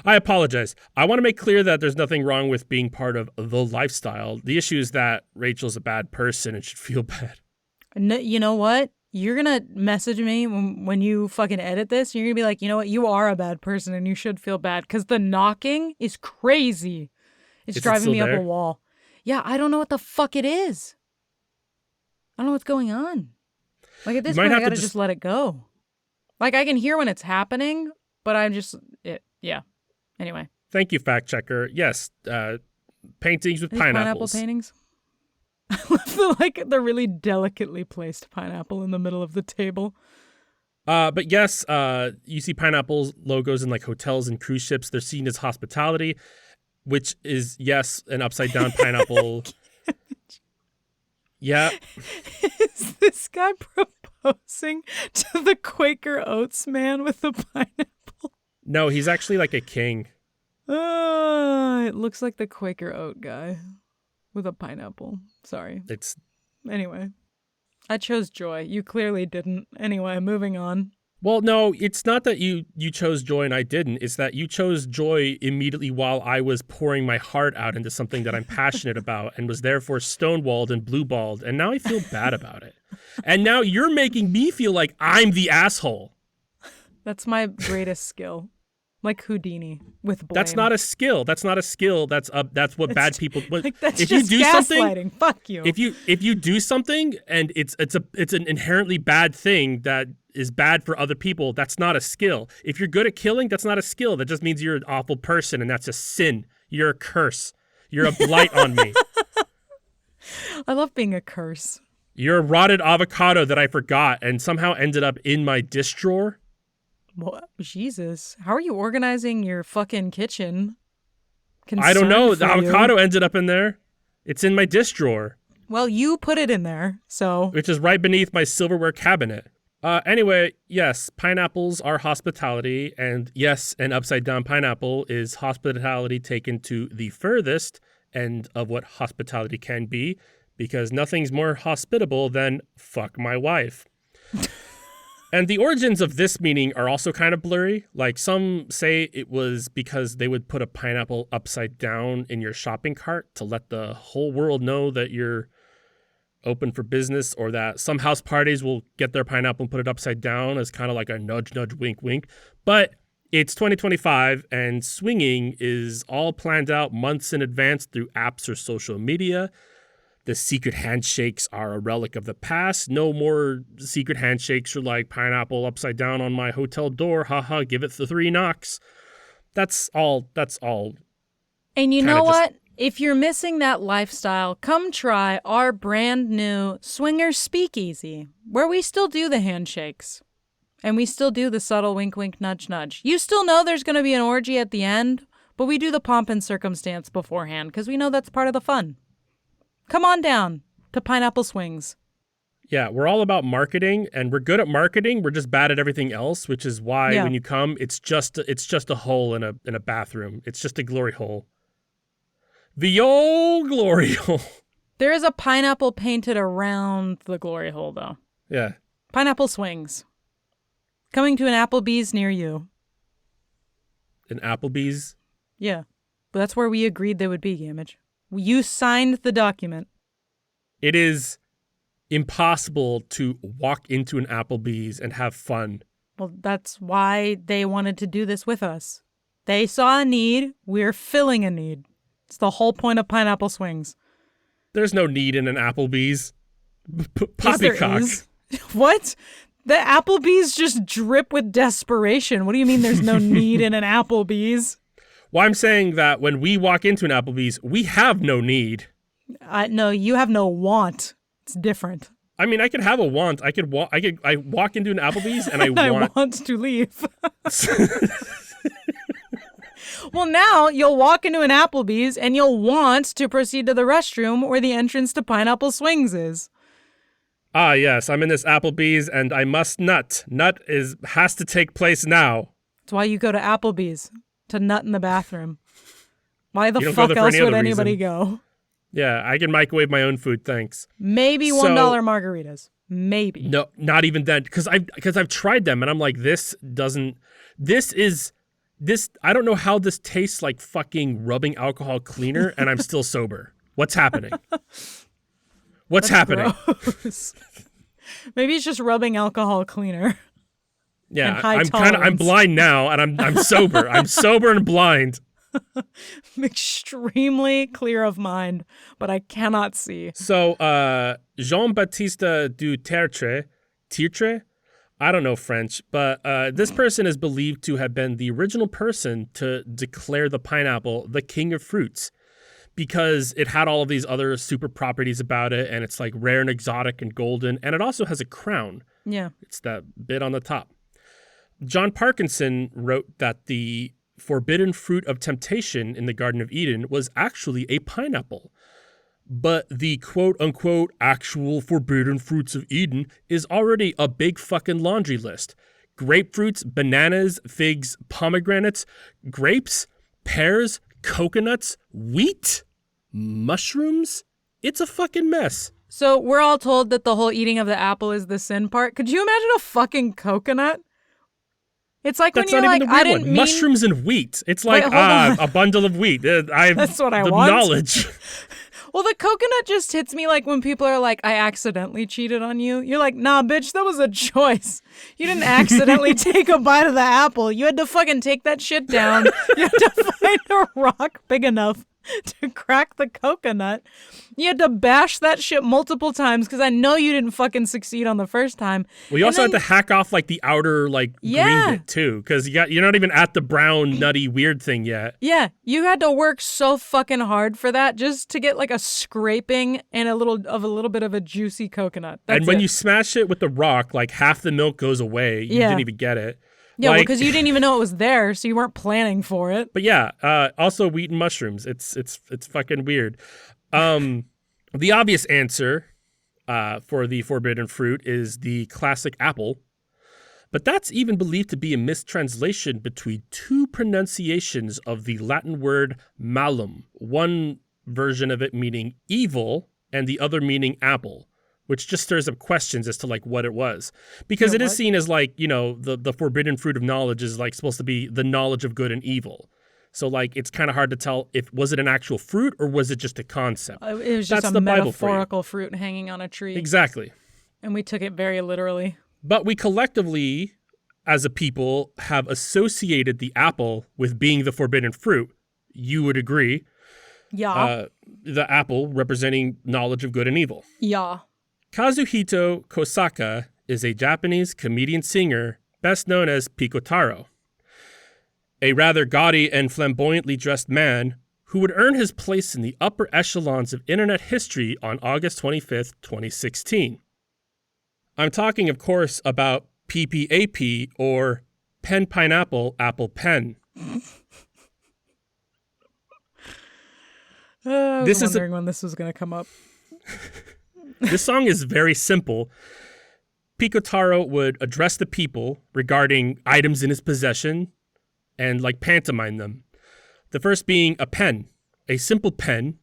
I apologize. I want to make clear that there's nothing wrong with being part of the lifestyle. The issue is that Rachel's a bad person and should feel bad. No, you know what? You're going to message me when you fucking edit this. You're going to be like, you know what? You are a bad person and you should feel bad because the knocking is crazy. It's driving me up a wall. Yeah, I don't know what the fuck it is. I don't know what's going on. Like at this point, I gotta just let it go. Like I can hear when it's happening, but I'm just, yeah. Anyway. Thank you, fact checker. Yes, paintings with pineapples. Pineapple paintings? I love the really delicately placed pineapple in the middle of the table. But yes, you see pineapples logos in like hotels and cruise ships. They're seen as hospitality, which is, yes, an upside down pineapple. Yeah. Is this guy proposing to the Quaker Oats man with the pineapple? No, he's actually like a king. It looks like the Quaker Oat guy with a pineapple. Sorry. Anyway. I chose joy. You clearly didn't. Anyway, moving on. Well, no, it's not that you chose joy and I didn't. It's that you chose joy immediately while I was pouring my heart out into something that I'm passionate about and was therefore stonewalled and blueballed. And now I feel bad about it. And now you're making me feel like I'm the asshole. That's my greatest skill. Like Houdini with blame. That's not a skill. That's what bad people. Like, that's if just you do gaslighting. Fuck you. If you do something and it's an inherently bad thing that is bad for other people, that's not a skill. If you're good at killing, that's not a skill. That just means you're an awful person, and that's a sin. You're a curse. You're a blight on me. I love being a curse. You're a rotted avocado that I forgot and somehow ended up in my dish drawer. What? Jesus. How are you organizing your fucking kitchen? I don't know. The avocado ended up in there. It's in my dish drawer. Well, you put it in there, so. Which is right beneath my silverware cabinet. Anyway, yes, pineapples are hospitality. And yes, an upside down pineapple is hospitality taken to the furthest end of what hospitality can be. Because nothing's more hospitable than fuck my wife. And the origins of this meaning are also kind of blurry. Like some say it was because they would put a pineapple upside down in your shopping cart to let the whole world know that you're open for business, or that some house parties will get their pineapple and put it upside down as kind of like a nudge, nudge, wink, wink. But it's 2025 and swinging is all planned out months in advance through apps or social media. The secret handshakes are a relic of the past. No more secret handshakes or like pineapple upside down on my hotel door. Haha, give it the 3 knocks. That's all. And you know what? If you're missing that lifestyle, come try our brand new Swinger Speakeasy, where we still do the handshakes. And we still do the subtle wink, wink, nudge, nudge. You still know there's going to be an orgy at the end, but we do the pomp and circumstance beforehand because we know that's part of the fun. Come on down to Pineapple Swings. Yeah, we're all about marketing, and we're good at marketing. We're just bad at everything else, which is why when you come, it's just a hole in a bathroom. It's just a glory hole. The old glory hole. There is a pineapple painted around the glory hole, though. Yeah. Pineapple Swings. Coming to an Applebee's near you. An Applebee's? Yeah. But that's where we agreed they would be, Gamage. You signed the document. It is impossible to walk into an Applebee's and have fun. Well, that's why they wanted to do this with us. They saw a need. We're filling a need. It's the whole point of Pineapple Swings. There's no need in an Applebee's. Poppycock. Yes, what? The Applebee's just drip with desperation. What do you mean there's no need in an Applebee's? Well, I'm saying that when we walk into an Applebee's, we have no need. No, you have no want. It's different. I mean, I could have a want. I walk into an Applebee's and I want to leave. Well, now you'll walk into an Applebee's and you'll want to proceed to the restroom where the entrance to Pineapple Swings is. Ah, yes, I'm in this Applebee's and I must nut. Nut has to take place now. That's why you go to Applebee's. To nut in the bathroom. Why the fuck else would anybody go? Yeah, I can microwave my own food, thanks. Maybe $1 margaritas. Maybe. No, not even then. Because I've tried them and I'm like, I don't know how this tastes like fucking rubbing alcohol cleaner and I'm still sober. What's happening? What's happening? Gross. Maybe it's just rubbing alcohol cleaner. Yeah, I'm blind now and I'm sober. I'm sober and blind. I'm extremely clear of mind, but I cannot see. So, Jean-Baptiste Dutertre, I don't know French, but this person is believed to have been the original person to declare the pineapple the king of fruits because it had all of these other super properties about it, and it's like rare and exotic and golden, and it also has a crown. Yeah. It's that bit on the top. John Parkinson wrote that the forbidden fruit of temptation in the Garden of Eden was actually a pineapple. But the quote-unquote actual forbidden fruits of Eden is already a big fucking laundry list. Grapefruits, bananas, figs, pomegranates, grapes, pears, coconuts, wheat, mushrooms. It's a fucking mess. So we're all told that the whole eating of the apple is the sin part. Could you imagine a fucking coconut? It's like That's when you're like, I didn't mean... mushrooms and wheat. It's like, a bundle of wheat. That's what I want. The knowledge. Well, the coconut just hits me like when people are like, I accidentally cheated on you. You're like, nah, bitch, that was a choice. You didn't accidentally take a bite of the apple. You had to fucking take that shit down. You had to find a rock big enough to crack the coconut. You had to bash that shit multiple times because I know you didn't fucking succeed on the first time. Well, you also had to hack off like the outer green bit too, because you're not even at the brown nutty weird thing yet. Yeah, you had to work so fucking hard for that just to get like a scraping and a little bit of a juicy coconut. And when you smash it with the rock, like half the milk goes away. You didn't even get it. Yeah, because you didn't even know it was there, so you weren't planning for it. But yeah, also wheat and mushrooms. It's fucking weird. The obvious answer for the forbidden fruit is the classic apple. But that's even believed to be a mistranslation between two pronunciations of the Latin word malum, one version of it meaning evil and the other meaning apple, which just stirs up questions as to like what it was. Because it is seen as like, the forbidden fruit of knowledge is like supposed to be the knowledge of good and evil. So like it's kind of hard to tell was it an actual fruit or was it just a concept? It was just a metaphorical fruit hanging on a tree. Exactly. And we took it very literally. But we collectively, as a people, have associated the apple with being the forbidden fruit. You would agree. Yeah. The apple representing knowledge of good and evil. Yeah. Kazuhito Kosaka is a Japanese comedian-singer best known as Pikotaro, a rather gaudy and flamboyantly dressed man who would earn his place in the upper echelons of internet history on August 25th, 2016. I'm talking, of course, about PPAP, or Pen Pineapple Apple Pen. I was wondering when this was going to come up. This song is very simple. Pikotaro would address the people regarding items in his possession and like pantomime them. The first being a pen, a simple pen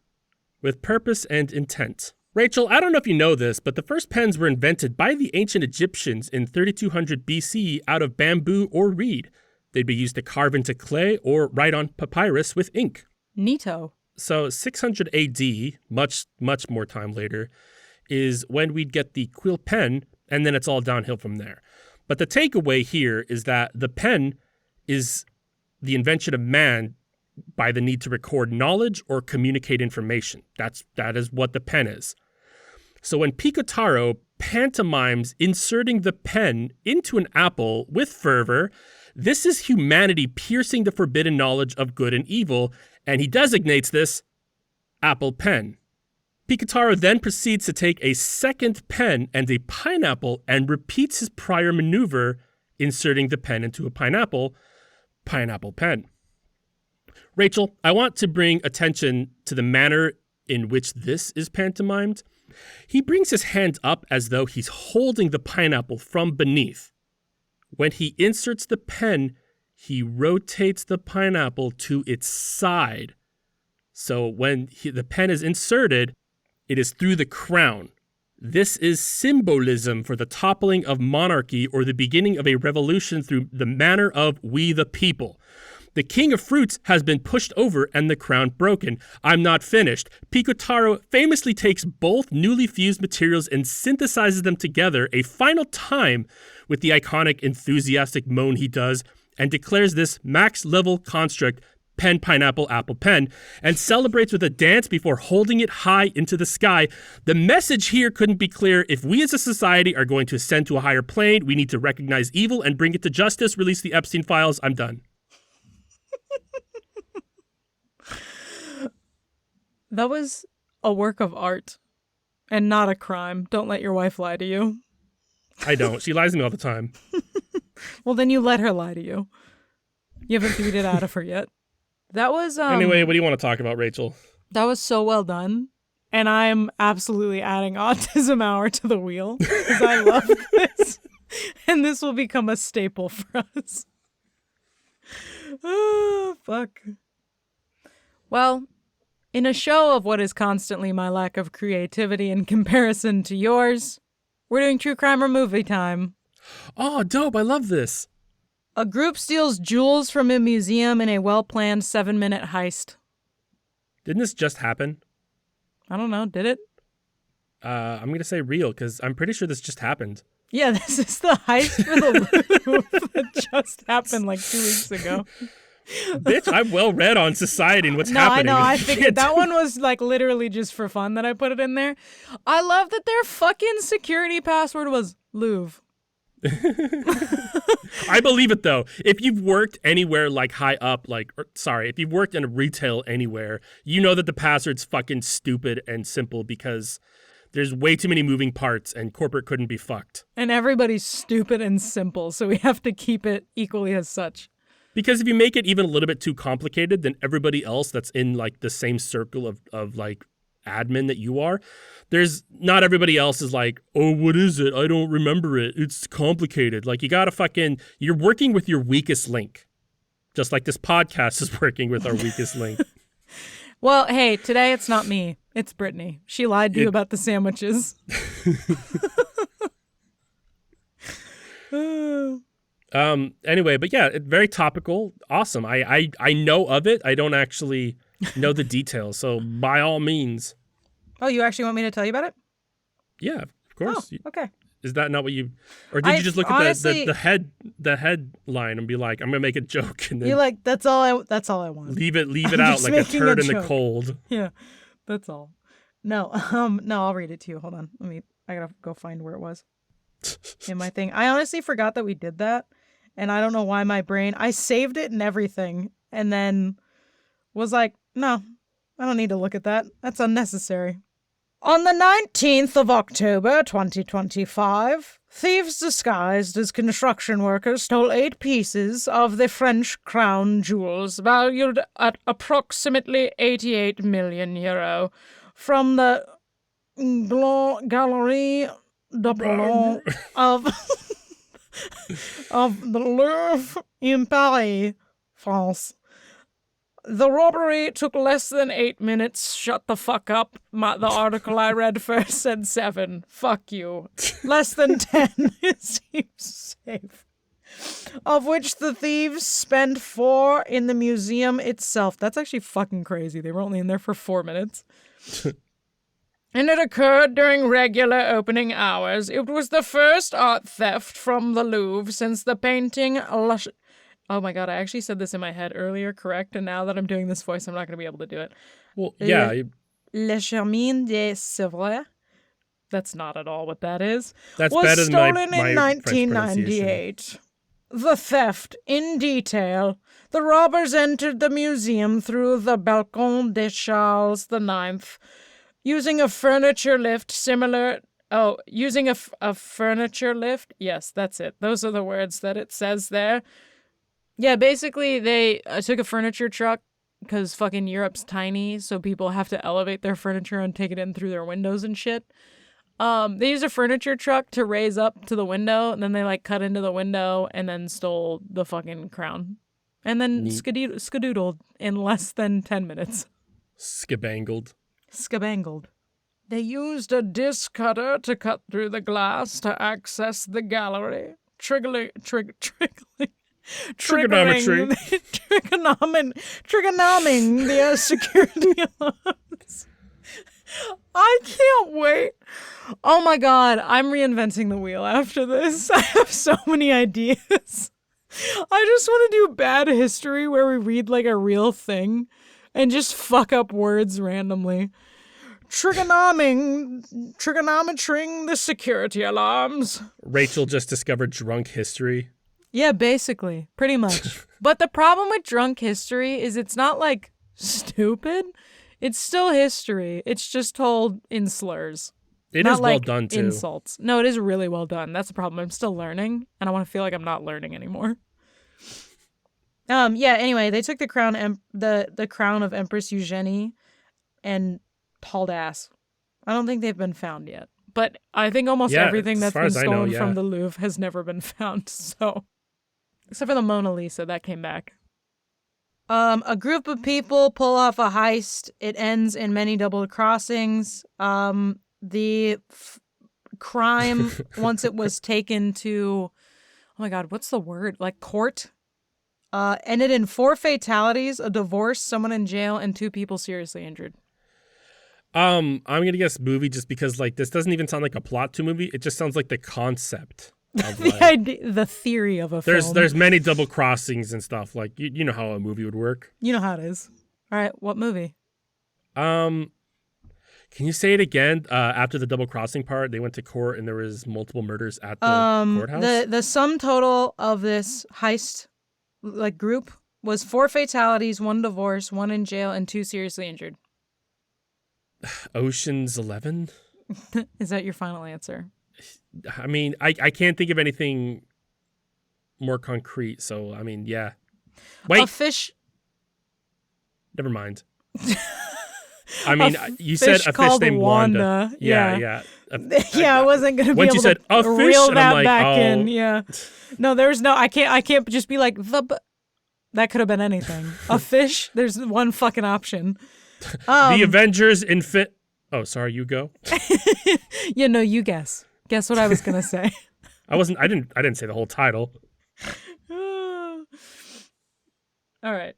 with purpose and intent. Rachel, I don't know if you know this, but the first pens were invented by the ancient Egyptians in 3200 BC out of bamboo or reed. They'd be used to carve into clay or write on papyrus with ink. Neato. So 600 AD, much, much more time later, is when we'd get the quill pen, and then it's all downhill from there. But the takeaway here is that the pen is the invention of man by the need to record knowledge or communicate information. That is what the pen is. So when Pikotaro pantomimes inserting the pen into an apple with fervor, this is humanity piercing the forbidden knowledge of good and evil, and he designates this apple pen. Pikotaro then proceeds to take a second pen and a pineapple and repeats his prior maneuver, inserting the pen into a pineapple pen. Rachel, I want to bring attention to the manner in which this is pantomimed. He brings his hand up as though he's holding the pineapple from beneath. When he inserts the pen, he rotates the pineapple to its side. So when the pen is inserted, it is through the crown. This is symbolism for the toppling of monarchy or the beginning of a revolution through the manner of we the people. The king of fruits has been pushed over and the crown broken. I'm not finished. Pikotaro famously takes both newly fused materials and synthesizes them together a final time with the iconic enthusiastic moan he does and declares this max-level construct pen, pineapple, apple, pen, and celebrates with a dance before holding it high into the sky. The message here couldn't be clearer. If we as a society are going to ascend to a higher plane, we need to recognize evil and bring it to justice, release the Epstein files. I'm done. That was a work of art and not a crime. Don't let your wife lie to you. I don't. She lies to me all the time. Well, then you let her lie to you. You haven't beat it out of her yet. That was Anyway, what do you want to talk about, Rachel? That was so well done. And I'm absolutely adding autism hour to the wheel because I love this. And this will become a staple for us. Oh, fuck. Well, in a show of what is constantly my lack of creativity in comparison to yours, we're doing true crime or movie time. Oh, dope. I love this. A group steals jewels from a museum in a well-planned 7-minute heist. Didn't this just happen? I don't know. Did it? I'm going to say real because I'm pretty sure this just happened. Yeah, this is the heist for the Louvre that just happened like 2 weeks ago. Bitch, I'm well read on society and what's happening. No, I know. I figured that one was like literally just for fun that I put it in there. I love that their fucking security password was Louvre. I believe it though. If you've worked anywhere like high up, if you've worked in retail anywhere, you know that the password's fucking stupid and simple because there's way too many moving parts and corporate couldn't be fucked. And everybody's stupid and simple, so we have to keep it equally as such. Because if you make it even a little bit too complicated, then everybody else that's in like the same circle of like admin that you are, there's not everybody else is like, oh, what is it? I don't remember it. It's complicated. Like you gotta you're working with your weakest link. Just like this podcast is working with our weakest link. Well, hey, today it's not me. It's Brittany. She lied to you about the sandwiches. Anyway, but yeah, very topical. Awesome. I know of it. I don't actually know the details. So by all means. Oh, you actually want me to tell you about it? Yeah, of course. Oh, okay. Is that not what you, or did you just look at the headline and be like, I'm gonna make a joke and then you're like, that's all I want. Leave it out like a turd in the cold. Yeah, that's all. No, I'll read it to you. Hold on. I gotta go find where it was in my thing. I honestly forgot that we did that. And I don't know why I saved it and everything. And then was like, no, I don't need to look at that. That's unnecessary. On the 19th of October, 2025, thieves disguised as construction workers stole 8 pieces of the French crown jewels valued at approximately 88 million euro from the Galerie d'Apollon of the Louvre in Paris, France. The robbery took less than 8 minutes. Shut the fuck up. The article I read first said 7. Fuck you. Less than 10. It seems safe. Of which the thieves spent 4 in the museum itself. That's actually fucking crazy. They were only in there for 4 minutes. And it occurred during regular opening hours. It was the first art theft from the Louvre since the painting... Oh my god, I actually said this in my head earlier, correct? And now that I'm doing this voice, I'm not going to be able to do it. Well, yeah. Le Chemin de Sèvres. That's not at all what that is. That's was better stolen than my in 1998. The theft, in detail. The robbers entered the museum through the Balcon de Charles IX, using a furniture lift similar... Oh, using a furniture lift? Yes, that's it. Those are the words that it says there. Yeah, basically, they took a furniture truck because fucking Europe's tiny, so people have to elevate their furniture and take it in through their windows and shit. They used a furniture truck to raise up to the window, and then they, cut into the window and then stole the fucking crown. And then skadoodled in less than 10 minutes. Skabangled. They used a disc cutter to cut through the glass to access the gallery. Trigonometry. Trigonoming the security alarms. I can't wait. Oh my god, I'm reinventing the wheel after this. I have so many ideas. I just want to do bad history where we read a real thing and just fuck up words randomly. Trigonometring the security alarms. Rachel just discovered drunk history. Yeah, basically. Pretty much. But the problem with drunk history is it's not, stupid. It's still history. It's just told in slurs. It is well done, too. Insults. No, it is really well done. That's the problem. I'm still learning, and I want to feel like I'm not learning anymore. Yeah, anyway, they took the crown the crown of Empress Eugenie and hauled ass. I don't think they've been found yet. But I think almost everything that's been stolen from the Louvre has never been found, so... Except for the Mona Lisa, that came back. A group of people pull off a heist. It ends in many double crossings. The crime, once it was taken to... Oh my god, what's the word? Court? Ended in 4 fatalities, a divorce, someone in jail, and 2 people seriously injured. I'm gonna guess movie just because like this doesn't even sound like a plot to a movie. It just sounds like the concept. Of, the like, idea, the theory of a film. There's many double crossings and stuff. Like you know how a movie would work. You know how it is. All right, what movie? Can you say it again? After the double crossing part, they went to court and there was multiple murders at the courthouse. The sum total of this heist like group was 4 fatalities, 1 divorce, 1 in jail, and 2 seriously injured. Ocean's 11? Is that your final answer? I mean, I can't think of anything more concrete. So, I mean, yeah. Wait. A fish. Never mind. I mean, you said a fish named Wanda. Yeah. I wasn't going to be able to reel that like, back in. Yeah. No, there's no, I can't just be like, that could have been anything. A fish? There's one fucking option. The Avengers Oh, sorry, you go. Yeah, no, you guess. Guess what I was gonna say. I didn't say the whole title. All right.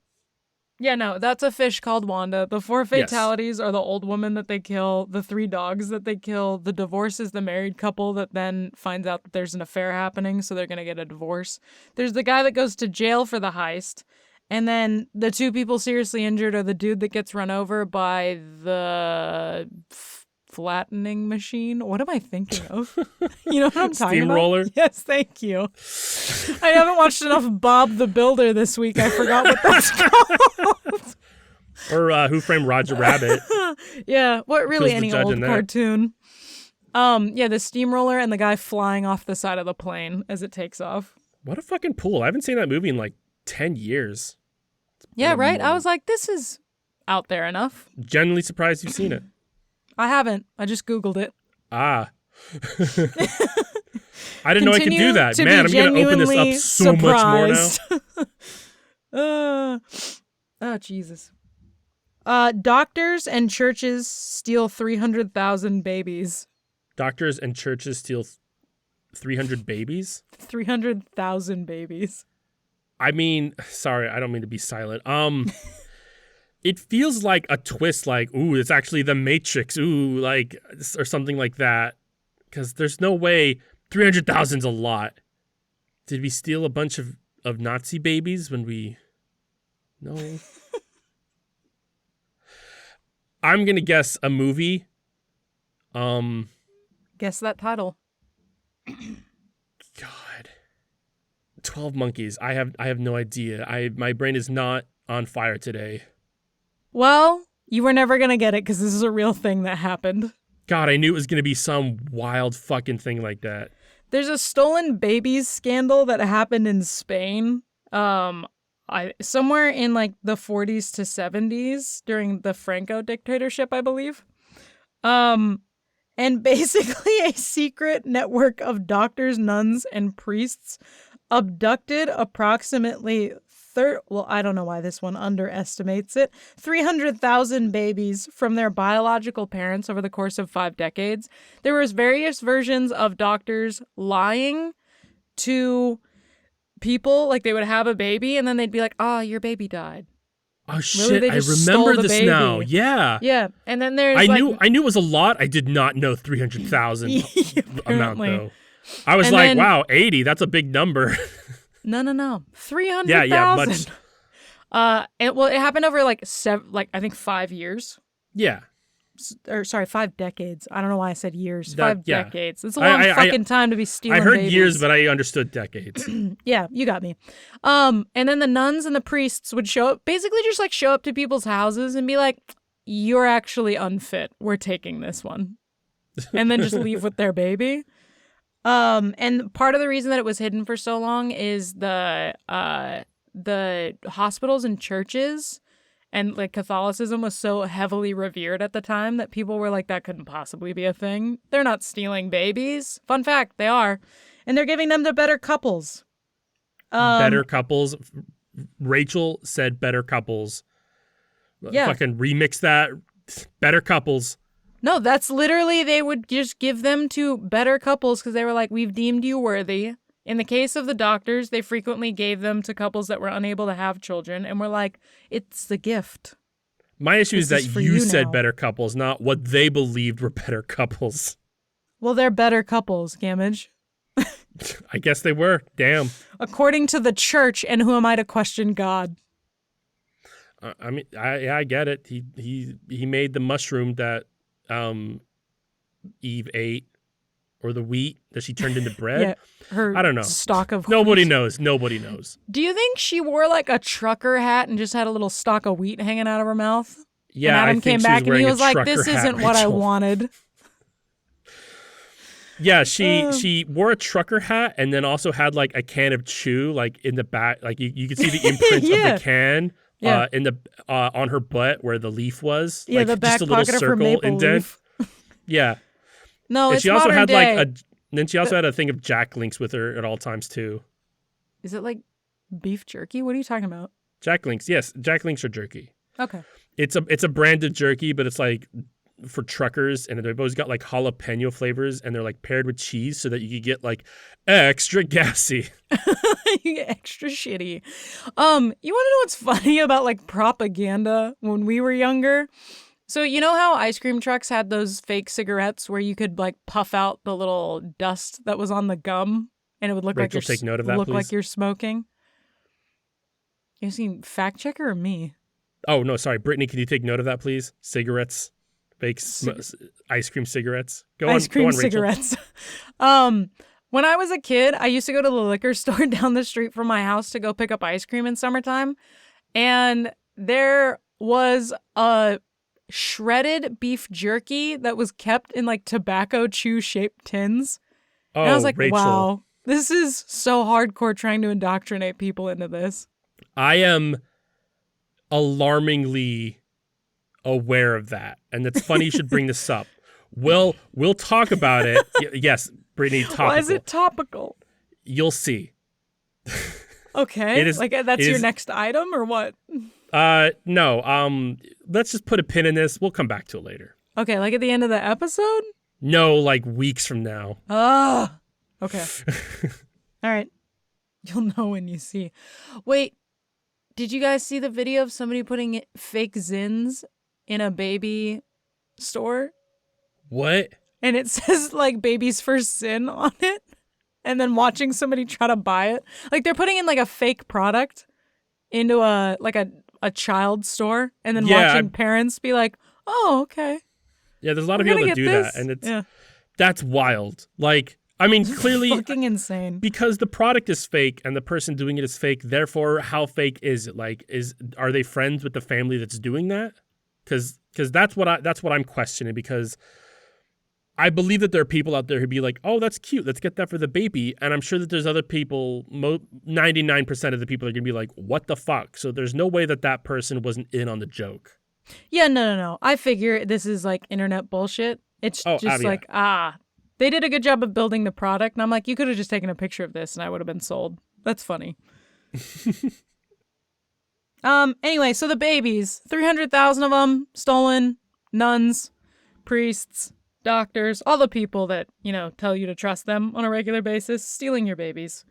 Yeah, no, that's a fish called Wanda. The 4 fatalities are the old woman that they kill, the 3 dogs that they kill. The divorce is the married couple that then finds out that there's an affair happening, so they're gonna get a divorce. There's the guy that goes to jail for the heist. And then the 2 people seriously injured are the dude that gets run over by the flattening machine. What am I thinking of? You know what I'm talking about? Steamroller? Yes, thank you. I haven't watched enough Bob the Builder this week. I forgot what that's called. Or Who Framed Roger Rabbit. Yeah, what really any old cartoon. Yeah, the steamroller and the guy flying off the side of the plane as it takes off. What a fucking pool. I haven't seen that movie in like 10 years. Yeah, right? I was like, this is out there enough. Genuinely surprised you've seen it. I haven't. I just Googled it. I didn't know I could do that. Man, I'm going to open this up so much more now. Oh, Jesus. Doctors and churches steal 300,000 babies. Doctors and churches steal 300 babies? 300,000 babies. I mean, sorry, I don't mean to be silent. It feels like a twist, like, ooh, it's actually the Matrix, ooh, like, or something like that. Because there's no way 300,000's a lot. Did we steal a bunch of Nazi babies when we... No. I'm going to guess a movie. Guess that title. God. 12 Monkeys. I have no idea. My brain is not on fire today. Well, you were never going to get it because this is a real thing that happened. God, I knew it was going to be some wild fucking thing like that. There's a stolen babies scandal that happened in Spain. Somewhere in like the 40s to 70s during the Franco dictatorship, I believe. And basically a secret network of doctors, nuns, and priests abducted approximately I don't know why this one underestimates it, 300,000 babies from their biological parents over the course of 5 decades. There was various versions of doctors lying to people, like they would have a baby and then they'd be like, your baby died. Oh shit, I remember this baby. now. Yeah. Yeah. And then there's I knew it was a lot. I did not know 300,000 amount though. I was like, wow, 80, that's a big number. No. 300,000. Yeah, much. It happened over I think 5 years. Yeah. Or sorry, 5 decades. I don't know why I said years. 5 decades. It's a long time to be stealing I heard babies. years, but I understood decades. Yeah, you got me. And then the nuns and the priests would show up to people's houses and be like, you're actually unfit. We're taking this one. And then just leave with their baby. And part of the reason that it was hidden for so long is the hospitals and churches and like Catholicism was so heavily revered at the time that people were like, that couldn't possibly be a thing. They're not stealing babies. Fun fact, they are. And they're giving them to better couples. Better couples. Rachel said better couples. Yeah. Fucking remix that. Better couples. No, that's literally, they would just give them to better couples because they were like, we've deemed you worthy. In the case of the doctors, they frequently gave them to couples that were unable to have children and were like, it's the gift. My issue is that you said now. better couples, not what they believed were better couples. Well, they're better couples, Gamage. I guess they were. Damn. According to the church, and who am I to question God? I mean, I get it. He made the mushroom that Eve ate, or the wheat that she turned into bread. Yeah, I don't know. Stalk of Nobody wheat. knows. Nobody knows. Do you think she wore like a trucker hat and just had a little stalk of wheat hanging out of her mouth? Yeah, and Adam came back and he was like, "This isn't what I wanted." Yeah, she wore a trucker hat and then also had like a can of chew like in the back, like you could see the imprint of the can in the on her butt where the leaf was. Yeah, like, the back just a little pocket of her circle maple indent. leaf. Yeah. No, and it's she also modern had day. like then she also had a thing of Jack Links with her at all times too. Is it like beef jerky? What are you talking about? Jack Links, yes, Jack Links are jerky. Okay. It's a brand of jerky, but it's like for truckers, and they've always got like jalapeno flavors, and they're like paired with cheese so that you could get like extra gassy. You get extra shitty. You want to know what's funny about like propaganda when we were younger? So you know how ice cream trucks had those fake cigarettes where you could like puff out the little dust that was on the gum, and it would look Rachel, like you're take note of that, please. like you're smoking. You seen fact checker or me? Oh no, sorry, Brittany. Can you take note of that, please? Cigarettes, fake ice cream cigarettes. Go on, cigarettes. When I was a kid, I used to go to the liquor store down the street from my house to go pick up ice cream in summertime, and there was a shredded beef jerky that was kept in like tobacco chew shaped tins. Oh, and I was like, Rachel. wow, this is so hardcore trying to indoctrinate people into this. I am alarmingly aware of that, and it's funny you should bring this up. We'll talk about it. Yes, Brittany, topical. Why is it topical? You'll see. Okay, it is, like that's your next item or what? No. Let's just put a pin in this. We'll come back to it later. Okay, like at the end of the episode? No, like weeks from now. Okay. All right. You'll know when you see. Wait, did you guys see the video of somebody putting fake Zins in a baby store? What? And it says like baby's first Zin on it, and then watching somebody try to buy it. Like they're putting in like a fake product into a child store, and then watching parents be like, "Oh, okay." Yeah, there's a lot of people that do that, and that's wild. Like, I mean, clearly fucking insane. Because the product is fake and the person doing it is fake. Therefore, how fake is it? Like, are they friends with the family that's doing that? Because that's what I'm questioning. Because I believe that there are people out there who'd be like, "Oh, that's cute. Let's get that for the baby." And I'm sure that there's other people. 99% of the people are gonna be like, "What the fuck?" So there's no way that person wasn't in on the joke. Yeah, no. I figure this is like internet bullshit. It's like, they did a good job of building the product. And I'm like, you could have just taken a picture of this and I would have been sold. That's funny. Anyway, so the babies, 300,000 of them stolen, nuns, priests, doctors, all the people that, tell you to trust them on a regular basis, stealing your babies.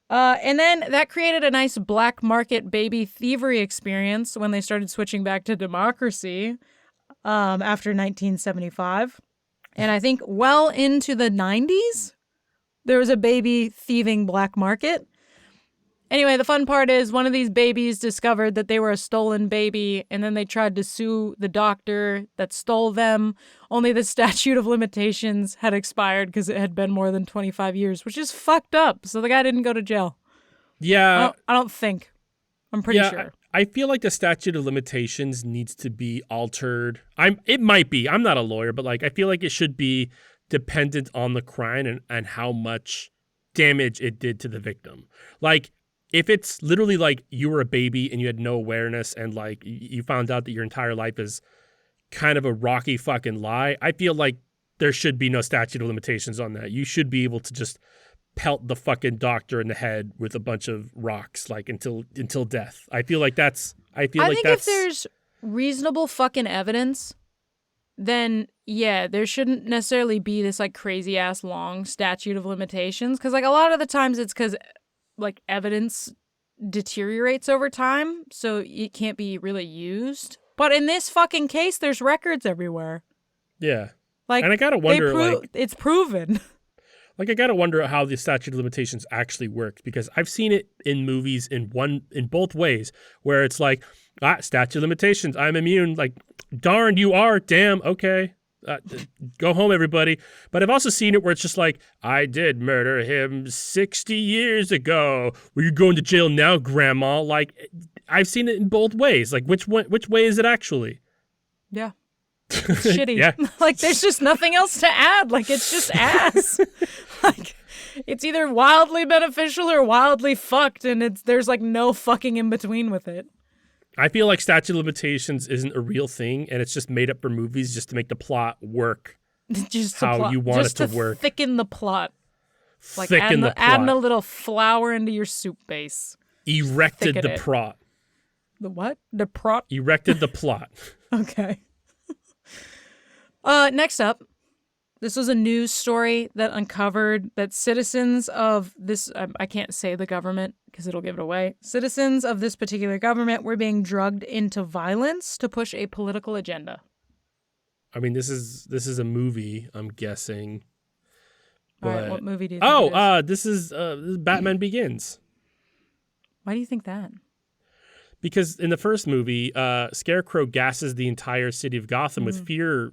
And then that created a nice black market baby thievery experience when they started switching back to democracy after 1975. And I think well into the 90s, there was a baby thieving black market. Anyway, the fun part is one of these babies discovered that they were a stolen baby, and then they tried to sue the doctor that stole them. Only the statute of limitations had expired because it had been more than 25 years, which is fucked up. So the guy didn't go to jail. Yeah. I don't think. I'm pretty sure. I feel like the statute of limitations needs to be altered. It might be. I'm not a lawyer, but like I feel like it should be dependent on the crime and how much damage it did to the victim. Like, if it's literally like you were a baby and you had no awareness and like you found out that your entire life is kind of a rocky fucking lie, I feel like there should be no statute of limitations on that. You should be able to just pelt the fucking doctor in the head with a bunch of rocks like until death. I think if there's reasonable fucking evidence, then yeah, there shouldn't necessarily be this like crazy ass long statute of limitations, because like a lot of the times it's because like evidence deteriorates over time, so it can't be really used. But in this fucking case, there's records everywhere. Yeah. Like, and I gotta wonder, it's proven. Like, I gotta wonder how the statute of limitations actually works, because I've seen it in movies in both ways, where it's like, statute of limitations, I'm immune. Like, darn, you are. Damn, okay. Go home, everybody. But I've also seen it where it's just like, I did murder him 60 years ago. Well, you're going to jail now, Grandma. Like, I've seen it in both ways. Like, which way is it actually? Yeah. It's shitty. Yeah. Like, there's just nothing else to add. Like, it's just ass. Like, it's either wildly beneficial or wildly fucked, and there's like no fucking in between with it. I feel like statute of limitations isn't a real thing, and it's just made up for movies just to make the plot work. Just how you want just it to work. Thicken the plot. Like Thicken adding a little flour into your soup base. Erected the plot. The what? The prot? Erected the plot. Okay. Next up, this was a news story that uncovered that citizens of this, I can't say the government because it'll give it away. Citizens of this particular government were being drugged into violence to push a political agenda. I mean, this is a movie, I'm guessing. All right, what movie do you think it is? This is Batman Begins. Why do you think that? Because in the first movie, Scarecrow gasses the entire city of Gotham with fear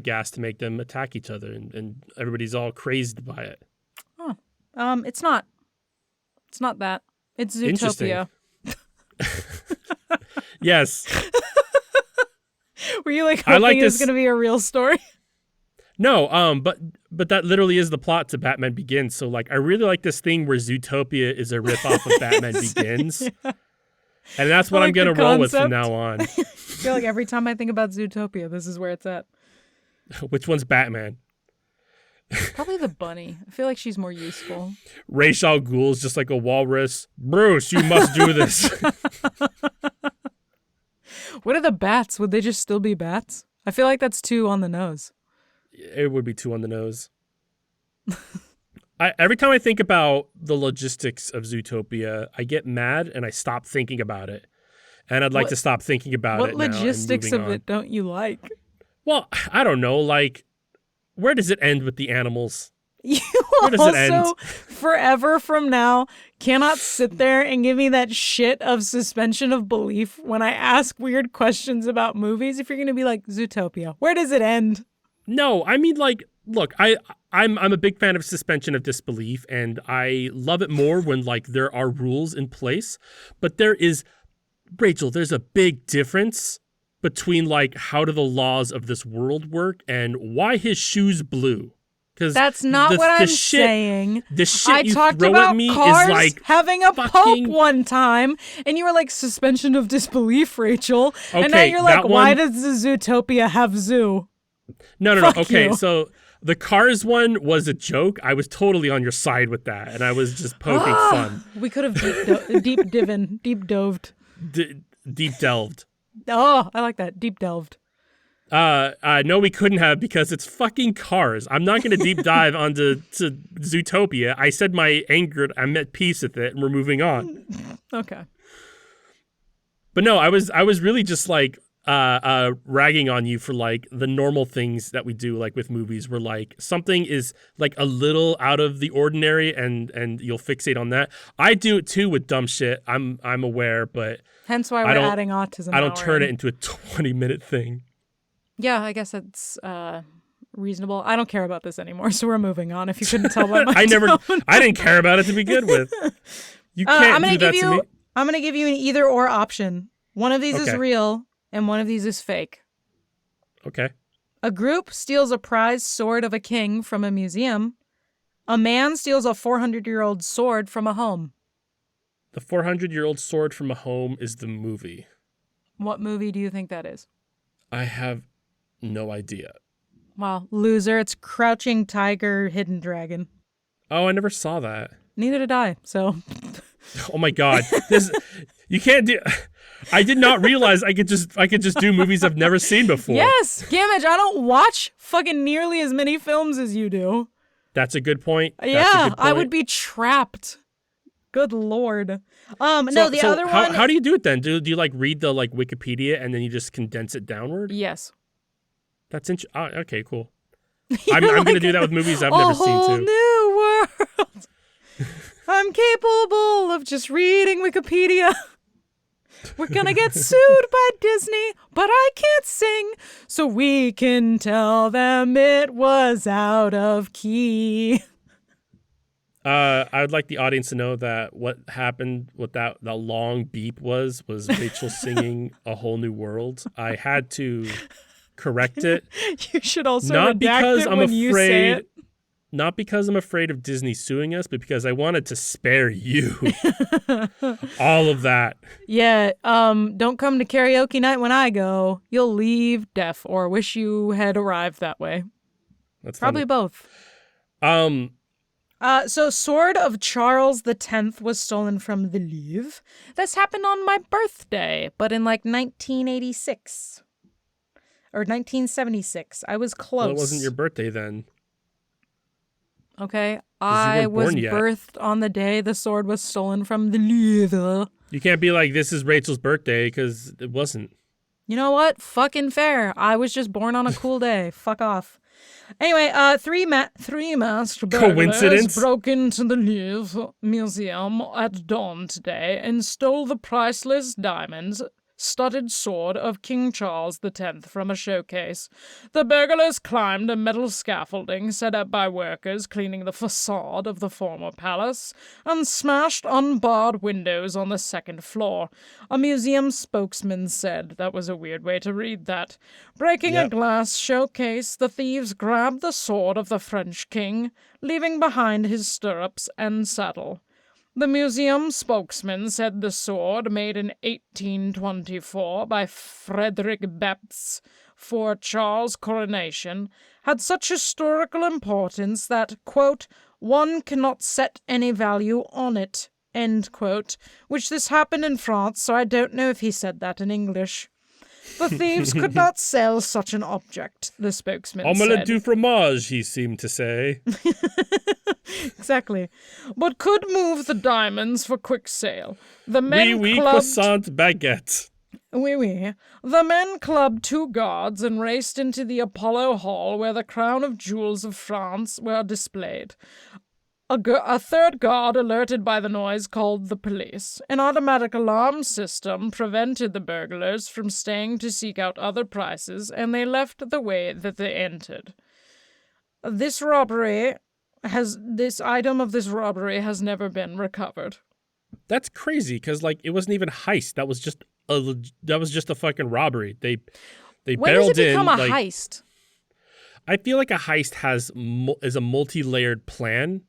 gas to make them attack each other, and everybody's all crazed by it. Oh, it's not. It's not that. It's Zootopia. Yes. Were you like hoping it was going to be a real story? No, but that literally is the plot to Batman Begins. So like, I really like this thing where Zootopia is a ripoff of Batman Begins. Yeah. And that's what I'm going to roll with from now on. I feel like every time I think about Zootopia, this is where it's at. Which one's Batman? Probably the bunny. I feel like she's more useful. Ra's al Ghul's just like a walrus. Bruce, you must do this. What are the bats? Would they just still be bats? I feel like that's too on the nose. It would be too on the nose. Every time I think about the logistics of Zootopia, I get mad and I stop thinking about it. And I'd like to stop thinking about it now. What logistics of it don't you like? Well, I don't know. Like, where does it end with the animals? You also, forever from now, cannot sit there and give me that shit of suspension of belief when I ask weird questions about movies. If you're going to be like, Zootopia, where does it end? No, I mean, like, look, I'm a big fan of suspension of disbelief, and I love it more when, like, there are rules in place. But Rachel, there's a big difference between, like, how do the laws of this world work and why his shoes blue. That's not what I'm saying. The shit I you talked throw about at me cars is like having a pope one time, and you were like, suspension of disbelief, Rachel. Okay, and now you're like, why does the Zootopia have zoo? No. Fuck Okay, you. So the Cars one was a joke. I was totally on your side with that, and I was just poking fun. We could have deep delved. Deep delved. Oh, I like that. Deep delved. No, we couldn't have, because it's fucking Cars. I'm not going to deep dive onto Zootopia. I said my anger, I'm at peace with it, and we're moving on. Okay. But no, I was really just like ragging on you for like the normal things that we do, like with movies, where like something is like a little out of the ordinary, and you'll fixate on that. I do it too with dumb shit. I'm aware, but hence why we're adding autism. I don't turn it into a 20-minute thing. Yeah, I guess that's reasonable. I don't care about this anymore, so we're moving on. If you couldn't tell by my tone. I didn't care about it to begin with. You can't do that to me. I'm going to give you an either or option. One of these is real, and one of these is fake. Okay. A group steals a prized sword of a king from a museum. A man steals a 400-year-old sword from a home. The 400-year-old sword from a home is the movie. What movie do you think that is? I have no idea. Well, loser. It's Crouching Tiger, Hidden Dragon. Oh, I never saw that. Neither did I, so... Oh my God. You can't do... I did not realize I could just do movies I've never seen before. Yes, Gamage, I don't watch fucking nearly as many films as you do. That's a good point. I would be trapped. Good Lord. No, the other one. How do you do it then? Do you like read the like Wikipedia and then you just condense it downward? Yes. That's interesting. Okay, cool. I'm going to do that with movies I've never seen too. A whole new world. I'm capable of just reading Wikipedia. We're going to get sued by Disney, but I can't sing, so we can tell them it was out of key. I would like the audience to know that what happened with that long beep was Rachel singing A Whole New World. I had to correct it. You should also redact it when you say it. Not because I'm afraid of Disney suing us, but because I wanted to spare you all of that. Yeah, don't come to karaoke night when I go. You'll leave deaf or wish you had arrived that way. That's probably funny. Both. So Sword of Charles X was stolen from the Louvre. This happened on my birthday, but in like 1986. Or 1976. I was close. Well, it wasn't your birthday then. Okay, I was birthed on the day the sword was stolen from the Louvre. You can't be like, this is Rachel's birthday, because it wasn't. You know what? Fucking fair. I was just born on a cool day. Fuck off. Anyway, three masked burglars broke into the Louvre Museum at dawn today and stole the priceless diamond-studded sword of King Charles X from a showcase. The burglars climbed a metal scaffolding set up by workers cleaning the facade of the former palace and smashed unbarred windows on the second floor. A museum spokesman said. That was a weird way to read that. Breaking a glass showcase, the thieves grabbed the sword of the French king, leaving behind his stirrups and saddle. The museum spokesman said the sword, made in 1824 by Frederick Bepps for Charles' coronation, had such historical importance that, quote, one cannot set any value on it, end quote, which this happened in France, so I don't know if he said that in English. The thieves could not sell such an object, the spokesman said. Omelette du fromage, he seemed to say. Exactly. But could move the diamonds for quick sale. The men croissant baguette. Oui. The men clubbed two guards and raced into the Apollo Hall where the crown of jewels of France were displayed. A third guard, alerted by the noise, called the police. An automatic alarm system prevented the burglars from staying to seek out other prizes, and they left the way that they entered. This item of this robbery has never been recovered. That's crazy, because like it wasn't even a heist. That was just a fucking robbery. They when barreled does it become in, a heist? I feel like a heist is a multi-layered plan.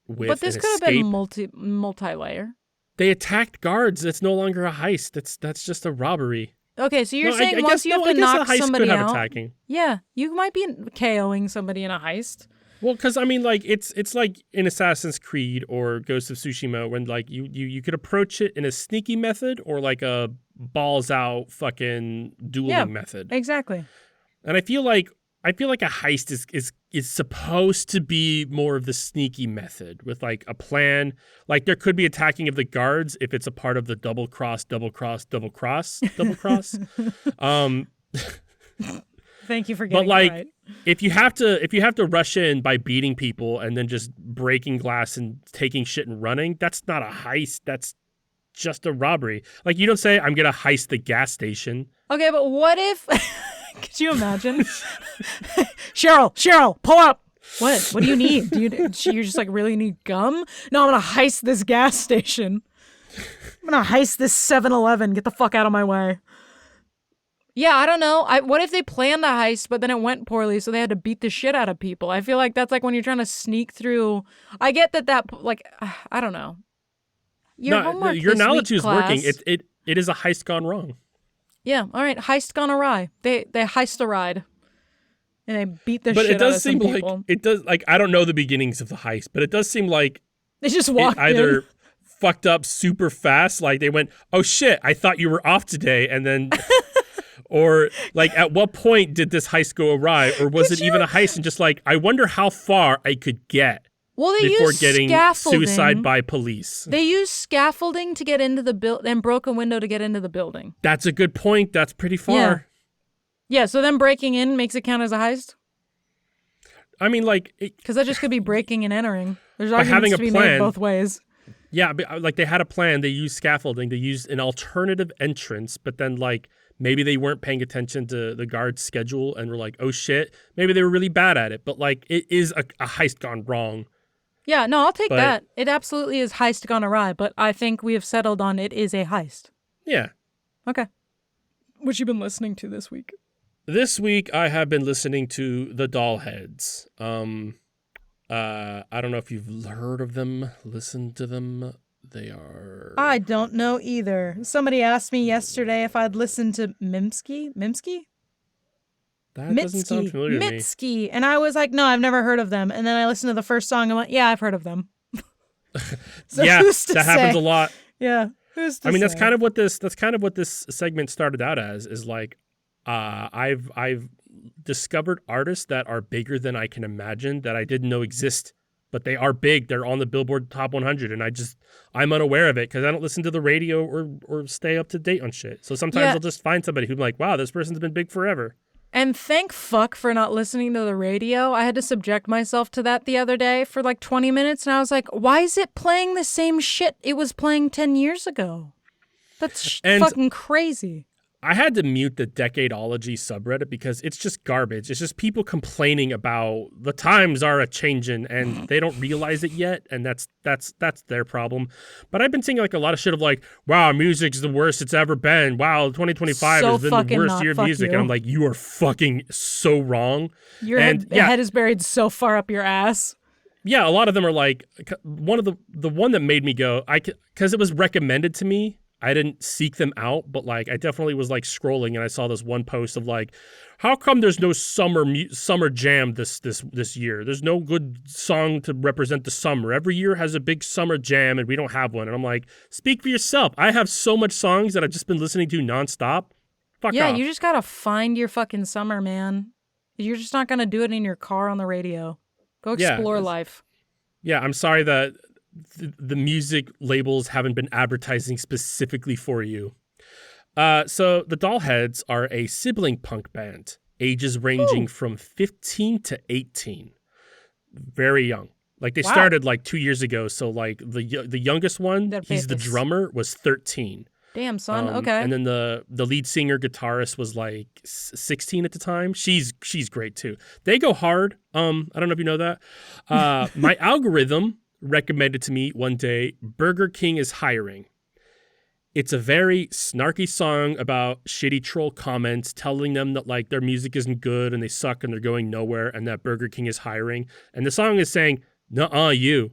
But this could have been multi-layer. They attacked guards. It's no longer a heist. That's just a robbery. Okay, so you're saying once you have to knock somebody out. Attacking. Yeah, you might be KOing somebody in a heist. Well, because I mean, like it's like in Assassin's Creed or Ghost of Tsushima when like you could approach it in a sneaky method or like a balls out fucking dueling method. Exactly. And I feel like a heist is supposed to be more of the sneaky method with like a plan. Like there could be attacking of the guards if it's a part of the double cross. Thank you for getting but like, it right. if you have to rush in by beating people and then just breaking glass and taking shit and running, that's not a heist. That's just a robbery. Like you don't say, I'm going to heist the gas station. Okay, but what if... Could you imagine? Cheryl, pull up. What do you need? You just like really need gum? No, I'm going to heist this gas station. I'm going to heist this 7-Eleven. Get the fuck out of my way. Yeah, I don't know. What if they planned a heist, but then it went poorly, so they had to beat the shit out of people? I feel like that's like when you're trying to sneak through. I get that like, I don't know. Your analogy is working. It is a heist gone wrong. Yeah, all right. Heist gone awry. They heist a ride. And they beat the shit out of some people. But it does seem like I don't know the beginnings of the heist, but it does seem like they just walked either fucked up super fast, like they went, "Oh shit, I thought you were off today," and then or like at what point did this heist go awry, or was it even a heist and just like I wonder how far I could get. Well, they before use getting scaffolding. suicide by police. They use scaffolding to get into the building and broke a window to get into the building. That's a good point. That's pretty far. Yeah, so them breaking in makes it count as a heist? I mean, like... Because that just could be breaking and entering. There's arguments having to be made both ways. Yeah, but like they had a plan. They used scaffolding. They used an alternative entrance, but then like maybe they weren't paying attention to the guard's schedule and were like, oh shit, maybe they were really bad at it. But like it is a heist gone wrong. Yeah, no, I'll take that. It absolutely is heist gone awry, but I think we have settled on it is a heist. Yeah. Okay. What you been listening to this week? This week I have been listening to the Dollheads. I don't know if you've heard of them, listened to them. They are... I don't know either. Somebody asked me yesterday if I'd listened to Mimsky? That doesn't sound familiar to me. Mitski. And I was like, no, I've never heard of them. And then I listened to the first song and went, yeah, I've heard of them. So yeah, that happens a lot. Yeah. Who's to I mean, say? that's kind of what this segment started out as, is like, I've discovered artists that are bigger than I can imagine that I didn't know exist, but they are big. They're on the Billboard Top 100, and I'm unaware of it because I don't listen to the radio or stay up to date on shit. So sometimes I'll just find somebody who's like, wow, this person's been big forever. And thank fuck for not listening to the radio. I had to subject myself to that the other day for like 20 minutes, and I was like, why is it playing the same shit it was playing 10 years ago? That's fucking crazy. I had to mute the Decadeology subreddit because it's just garbage. It's just people complaining about the times are a-changin' and they don't realize it yet, and that's their problem. But I've been seeing like a lot of shit of like, wow, music's the worst it's ever been. Wow, 2025 has been the worst year of music. And I'm like, you are fucking so wrong. Your head is buried so far up your ass. Yeah, a lot of them are like, the one that made me go, because it was recommended to me. I didn't seek them out, but like I definitely was like scrolling and I saw this one post of like, how come there's no summer jam this year? There's no good song to represent the summer. Every year has a big summer jam and we don't have one. And I'm like, speak for yourself. I have so much songs that I've just been listening to nonstop. Fuck off. You just gotta find your fucking summer, man. You're just not gonna do it in your car on the radio. Go explore life. Yeah, I'm sorry that the music labels haven't been advertising specifically for you. So the Dollheads are a sibling punk band, ages ranging from 15 to 18. Very young. Like they started like 2 years ago. So like the youngest one, he's the drummer, was 13. Damn, son. Okay. And then the lead singer guitarist was like 16 at the time. She's great too. They go hard. I don't know if you know that. My algorithm recommended to me one day, Burger King is hiring. It's a very snarky song about shitty troll comments telling them that like their music isn't good and they suck and they're going nowhere and that Burger King is hiring. And the song is saying, nuh-uh, you.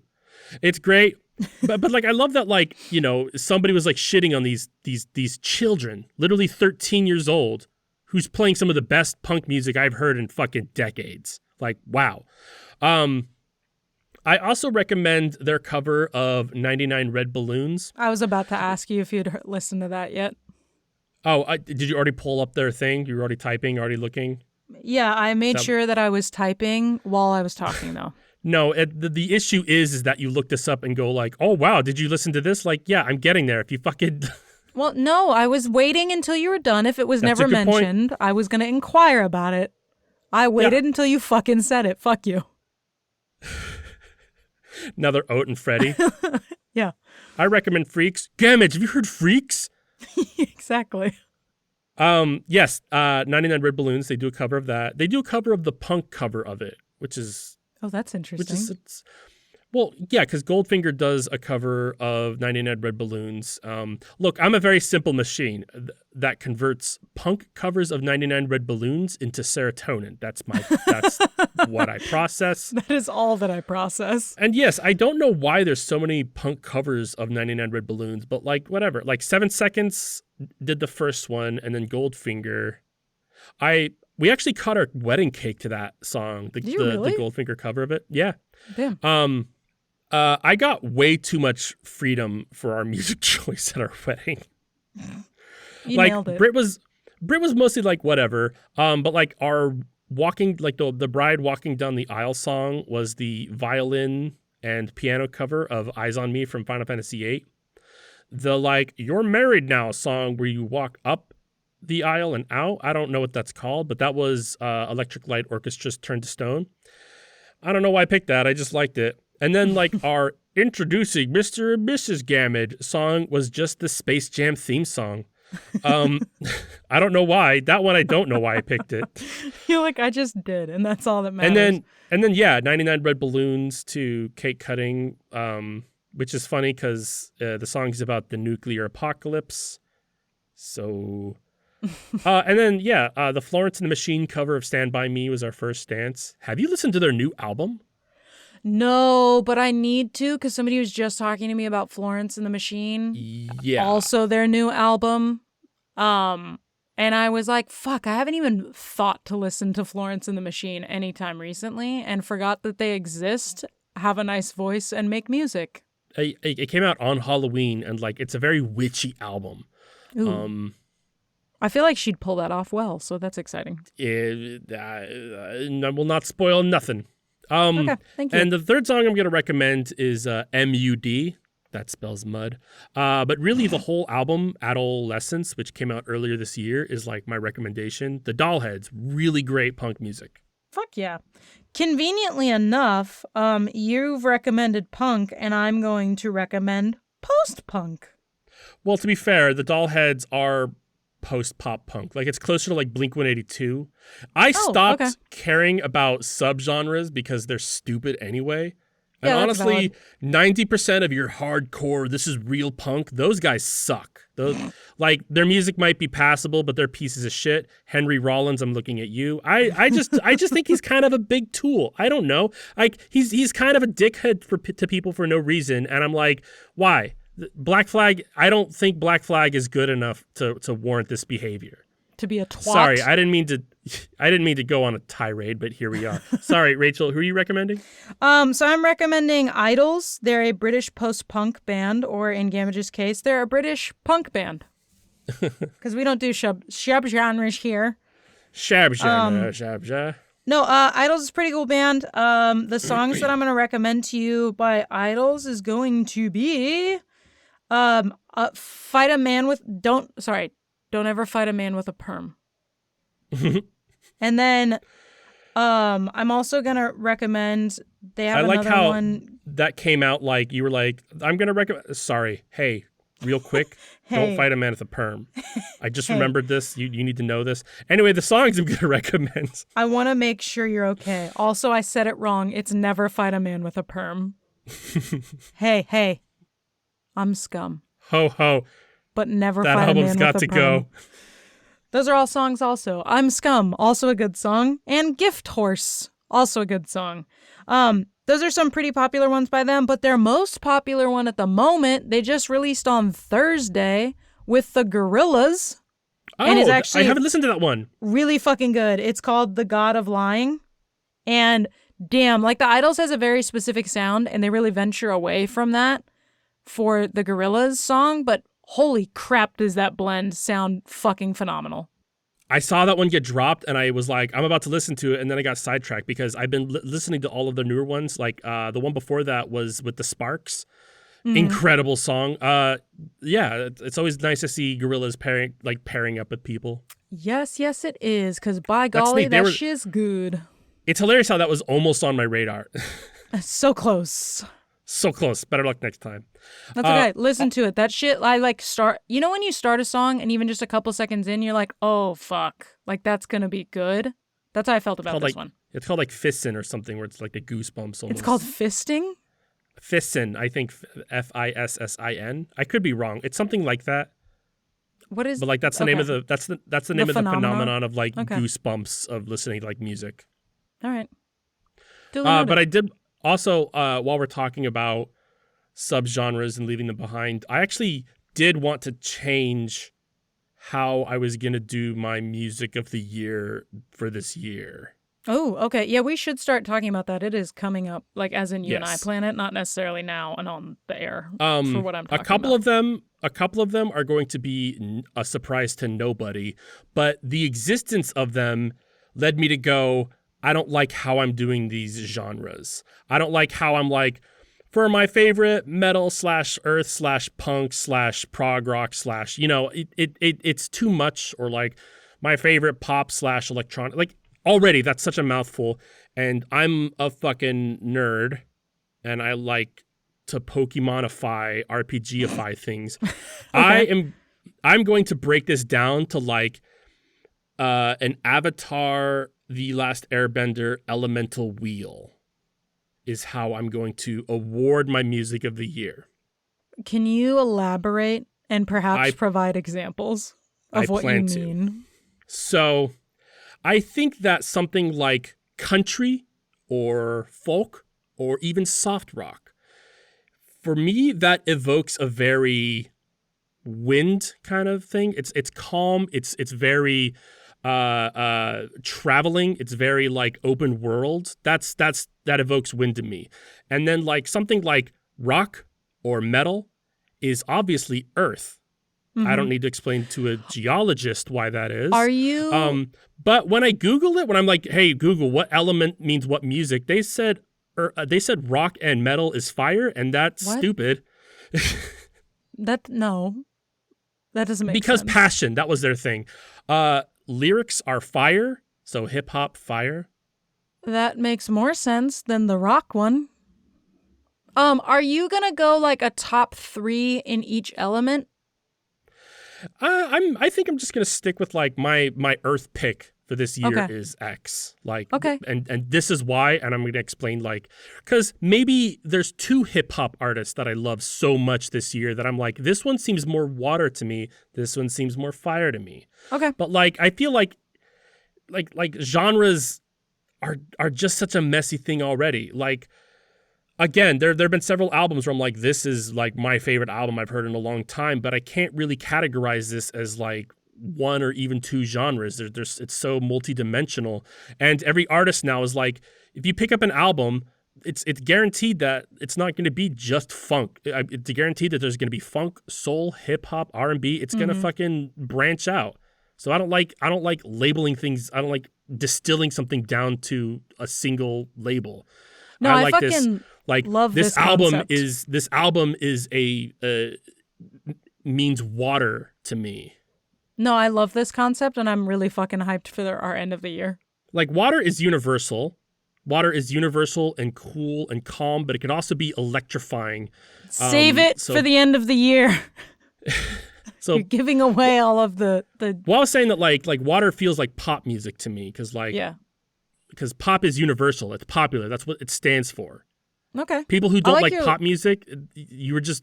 It's great. but like I love that like, you know, somebody was like shitting on these children, literally 13 years old, who's playing some of the best punk music I've heard in fucking decades. Like, wow. I also recommend their cover of 99 Red Balloons. I was about to ask you if you'd listened to that yet. Oh, did you already pull up their thing? You were already typing, already looking? Yeah, I made sure that I was typing while I was talking, though. No, the issue is that you look this up and go like, oh, wow, did you listen to this? Like, yeah, I'm getting there. If you fucking... Well, no, I was waiting until you were done. If it was never mentioned, I was going to inquire about it. I waited until you fucking said it. Fuck you. Another Oat and Freddie. Yeah. I recommend Freaks. Gamage, have you heard Freaks? Exactly. Yes, 99 Red Balloons, they do a cover of that. They do a cover of the punk cover of it, which is... Oh, that's interesting. Well, yeah, because Goldfinger does a cover of 99 Red Balloons. Look, I'm a very simple machine that converts punk covers of 99 Red Balloons into serotonin. That's what I process. That is all that I process. And yes, I don't know why there's so many punk covers of 99 Red Balloons, but like, whatever. Like 7 Seconds did the first one, and then Goldfinger. We actually cut our wedding cake to that song, the Goldfinger cover of it. Yeah. Damn. I got way too much freedom for our music choice at our wedding. You nailed it. Britt was mostly like whatever. But like our walking, like the bride walking down the aisle song was the violin and piano cover of Eyes on Me from Final Fantasy VIII. The like You're Married Now song where you walk up the aisle and out. I don't know what that's called, but that was Electric Light Orchestra's Turn to Stone. I don't know why I picked that. I just liked it. And then like our Introducing Mr. and Mrs. Gamage song was just the Space Jam theme song. I don't know why. That one I don't know why I picked it. You're like, I just did, and that's all that matters. And then yeah, 99 Red Balloons to Cake Cutting, which is funny because the song is about the nuclear apocalypse. So, and then yeah, the Florence and the Machine cover of Stand By Me was our first dance. Have you listened to their new album? No, but I need to because somebody was just talking to me about Florence and the Machine. Yeah. Also their new album. And I was like, fuck, I haven't even thought to listen to Florence and the Machine anytime recently and forgot that they exist, have a nice voice, and make music. It came out on Halloween, and like it's a very witchy album. Ooh. I feel like she'd pull that off well, so that's exciting. I will not spoil nothing. Okay, thank you. And the third song I'm going to recommend is MUD. That spells mud. But really the whole album, Adolescence, which came out earlier this year, is like my recommendation. The Dollheads, really great punk music. Fuck yeah. Conveniently enough, you've recommended punk, and I'm going to recommend post-punk. Well, to be fair, the Dollheads are post-pop punk. Like, it's closer to, like, Blink-182. I stopped caring about subgenres because they're stupid anyway. And honestly, 90% of your hardcore, this is real punk, those guys suck. Like, their music might be passable, but they're pieces of shit. Henry Rollins, I'm looking at you. I just think he's kind of a big tool. I don't know. Like, he's kind of a dickhead to people for no reason. And I'm like, why? Black Flag, I don't think Black Flag is good enough to warrant this behavior. To be a twat. Sorry, I didn't mean to go on a tirade, but here we are. Sorry, Rachel, who are you recommending? So I'm recommending Idols. They're a British post-punk band, or in Gamage's case, they're a British punk band. Because we don't do sub-genres here. Shab. No, Idols is a pretty cool band. The songs that I'm going to recommend to you by Idols is going to be Fight a Man with... Don't ever fight a man with a perm. And then I'm also going to recommend... They have another one. That came out like, you were like, I'm going to recommend... Sorry. Hey, real quick. Don't fight a man with a perm. I just remembered this. You need to know this. Anyway, the songs I'm going to recommend. I want to make sure you're okay. Also, I said it wrong. It's never fight a man with a perm. Hey. I'm scum. Ho, ho. But never that fight a man with a perm. That album's got to go. Those are all songs also. I'm Scum, also a good song. And Gift Horse, also a good song. Those are some pretty popular ones by them, but their most popular one at the moment, they just released on Thursday with the Gorillaz. Oh, and it's actually I haven't listened to that one. Really fucking good. It's called The God of Lying. And damn, like the Idols has a very specific sound, and they really venture away from that for the Gorillaz song, but holy crap, does that blend sound fucking phenomenal. I saw that one get dropped, and I was like, I'm about to listen to it, and then I got sidetracked because I've been listening to all of the newer ones. Like, the one before that was with the Sparks. Mm-hmm. Incredible song. Yeah, it's always nice to see Gorillaz pairing up with people. Yes, it is, because by golly, that shit's good. It's hilarious how that was almost on my radar. So close. So close. Better luck next time. That's okay. Listen to it. That shit, I like start... You know when you start a song and even just a couple seconds in, you're like, oh, fuck. Like, that's going to be good? That's how I felt about this one. It's called like Fissin' or something where it's like the goosebumps almost. It's called Fisting? Fissin'. I think Fissin. I could be wrong. It's something like that. What is... But like that's the name of the... That's the name of the phenomenon of like goosebumps of listening to like music. All right. But I did... Also, while we're talking about subgenres and leaving them behind, I actually did want to change how I was going to do my music of the year for this year. Oh, okay. Yeah, we should start talking about that. It is coming up, like as in you and I plan it, not necessarily now and on the air for what I'm talking about. A couple of them are going to be a surprise to nobody, but the existence of them led me to go, I don't like how I'm doing these genres. I don't like how I'm like, for my favorite metal / earth / punk / prog rock / it's too much, or like my favorite pop / electronic. Like already that's such a mouthful, and I'm a fucking nerd, and I like to Pokemonify, RPGify things. Okay. I'm going to break this down to like an Avatar, The Last Airbender elemental wheel is how I'm going to award my music of the year. Can you elaborate and perhaps provide examples of what you mean? So I think that something like country or folk or even soft rock, for me, that evokes a very wind kind of thing. It's calm. It's very traveling. It's very like open world. That evokes wind to me. And then like something like rock or metal is obviously earth. I don't need to explain to a geologist why that is. Are you? But when I Google it, when I'm like, hey, Google, what element means what music? They said rock and metal is fire, and that's stupid. That doesn't make sense. Because passion, that was their thing. Lyrics are fire, so hip hop fire. That makes more sense than the rock one. Are you gonna go like a top 3 in each element? I think I'm just gonna stick with like my earth pick for this year is X. Like, and this is why, and I'm gonna explain like, because maybe there's 2 hip hop artists that I love so much this year that I'm like, this one seems more water to me, this one seems more fire to me. Okay, but like I feel like genres are just such a messy thing already. Like, again, there have been several albums where I'm like, this is like my favorite album I've heard in a long time, but I can't really categorize this as like 1 or even 2 genres. It's so multidimensional, and every artist now is like, if you pick up an album, it's guaranteed that it's not going to be just funk. It's guaranteed that there's going to be funk, soul, hip hop, R&B. It's going to fucking branch out. So I don't like labeling things. I don't like distilling something down to a single label. No, I like fucking this. Like love this album concept. This album is means water to me. No, I love this concept, and I'm really fucking hyped for our end of the year. Like, water is universal. Water is universal and cool and calm, but it can also be electrifying. Save it for the end of the year. So you're giving away all of the. Well, I was saying that like water feels like pop music to me, because because pop is universal. It's popular. That's what it stands for. Okay. People who don't like pop music, you were just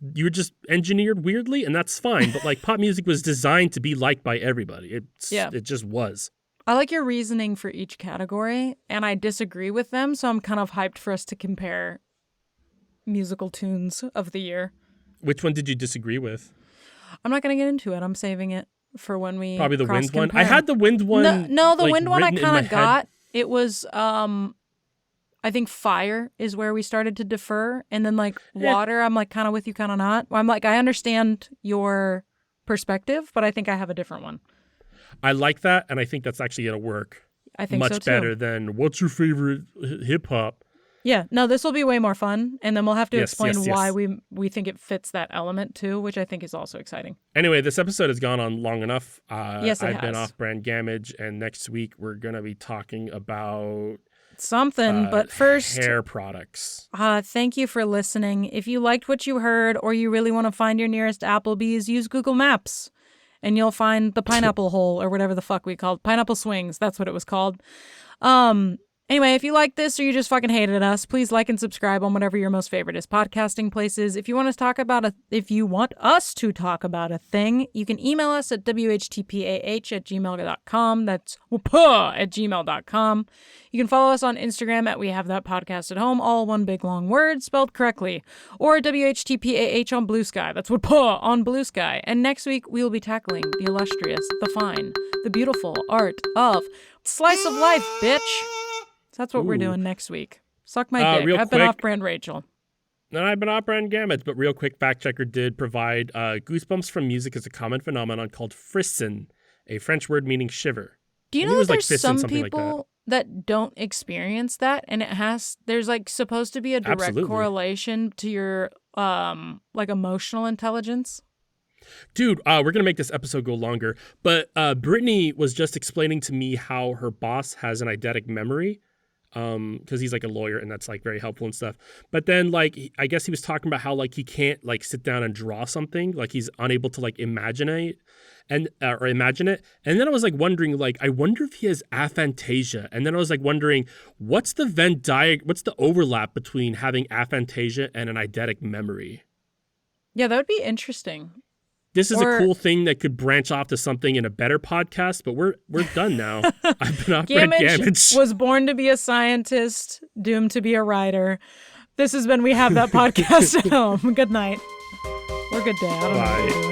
engineered weirdly, and that's fine. But like, pop music was designed to be liked by everybody. It just was. I like your reasoning for each category, and I disagree with them, so I'm kind of hyped for us to compare musical tunes of the year. Which one did you disagree with? I'm not going to get into it. I'm saving it for when we probably the wind one. I had the wind one. No, the wind one I kind of got. It was I think fire is where we started to defer, and then like water, I'm like kind of with you, kind of not. I'm like, I understand your perspective, but I think I have a different one. I like that, and I think that's actually going to work. I think so too. Much better than what's your favorite hip hop? Yeah, no, this will be way more fun, and then we'll have to explain why we think it fits that element too, which I think is also exciting. Anyway, this episode has gone on long enough. Yes, it has. I've been off-brand Gamage, and next week we're going to be talking about something, but first, hair products. Thank you for listening. If you liked what you heard, or you really want to find your nearest Applebee's, use Google Maps, and you'll find the pineapple hole, or whatever the fuck we called pineapple swings. That's what it was called. Anyway, if you like this or you just fucking hated us, please like and subscribe on whatever your most favorite is podcasting places. If you want us to talk about a thing, you can email us at whtpah@gmail.com. That's @gmail.com. You can follow us on Instagram at We Have That Podcast at Home, all one big long word spelled correctly, or WHTPAH on Blue Sky. That's on Blue Sky. And next week we will be tackling the illustrious, the fine, the beautiful art of slice of life, bitch. That's what we're doing next week. Suck my dick. I've been off-brand Rachel. And I've been off-brand Gamage, but real quick, Fact Checker did provide goosebumps from music as a common phenomenon called frisson, a French word meaning shiver. Do you know that there's some people that don't experience that, and there's like supposed to be a direct correlation to your like emotional intelligence. Dude, we're gonna make this episode go longer, but Brittany was just explaining to me how her boss has an eidetic memory, because he's like a lawyer and that's like very helpful and stuff. But then like I guess he was talking about how like he can't like sit down and draw something, like he's unable to like imagine it. And then I was like wondering, like, I wonder if he has aphantasia. And then I was like wondering, what's the overlap between having aphantasia and an eidetic memory? Yeah, that would be interesting. This is a cool thing that could branch off to something in a better podcast, but we're done now. I've been off Gamage was born to be a scientist, doomed to be a writer. This has been We Have That Podcast at Home. Good night. Or good day. I don't know what you're doing.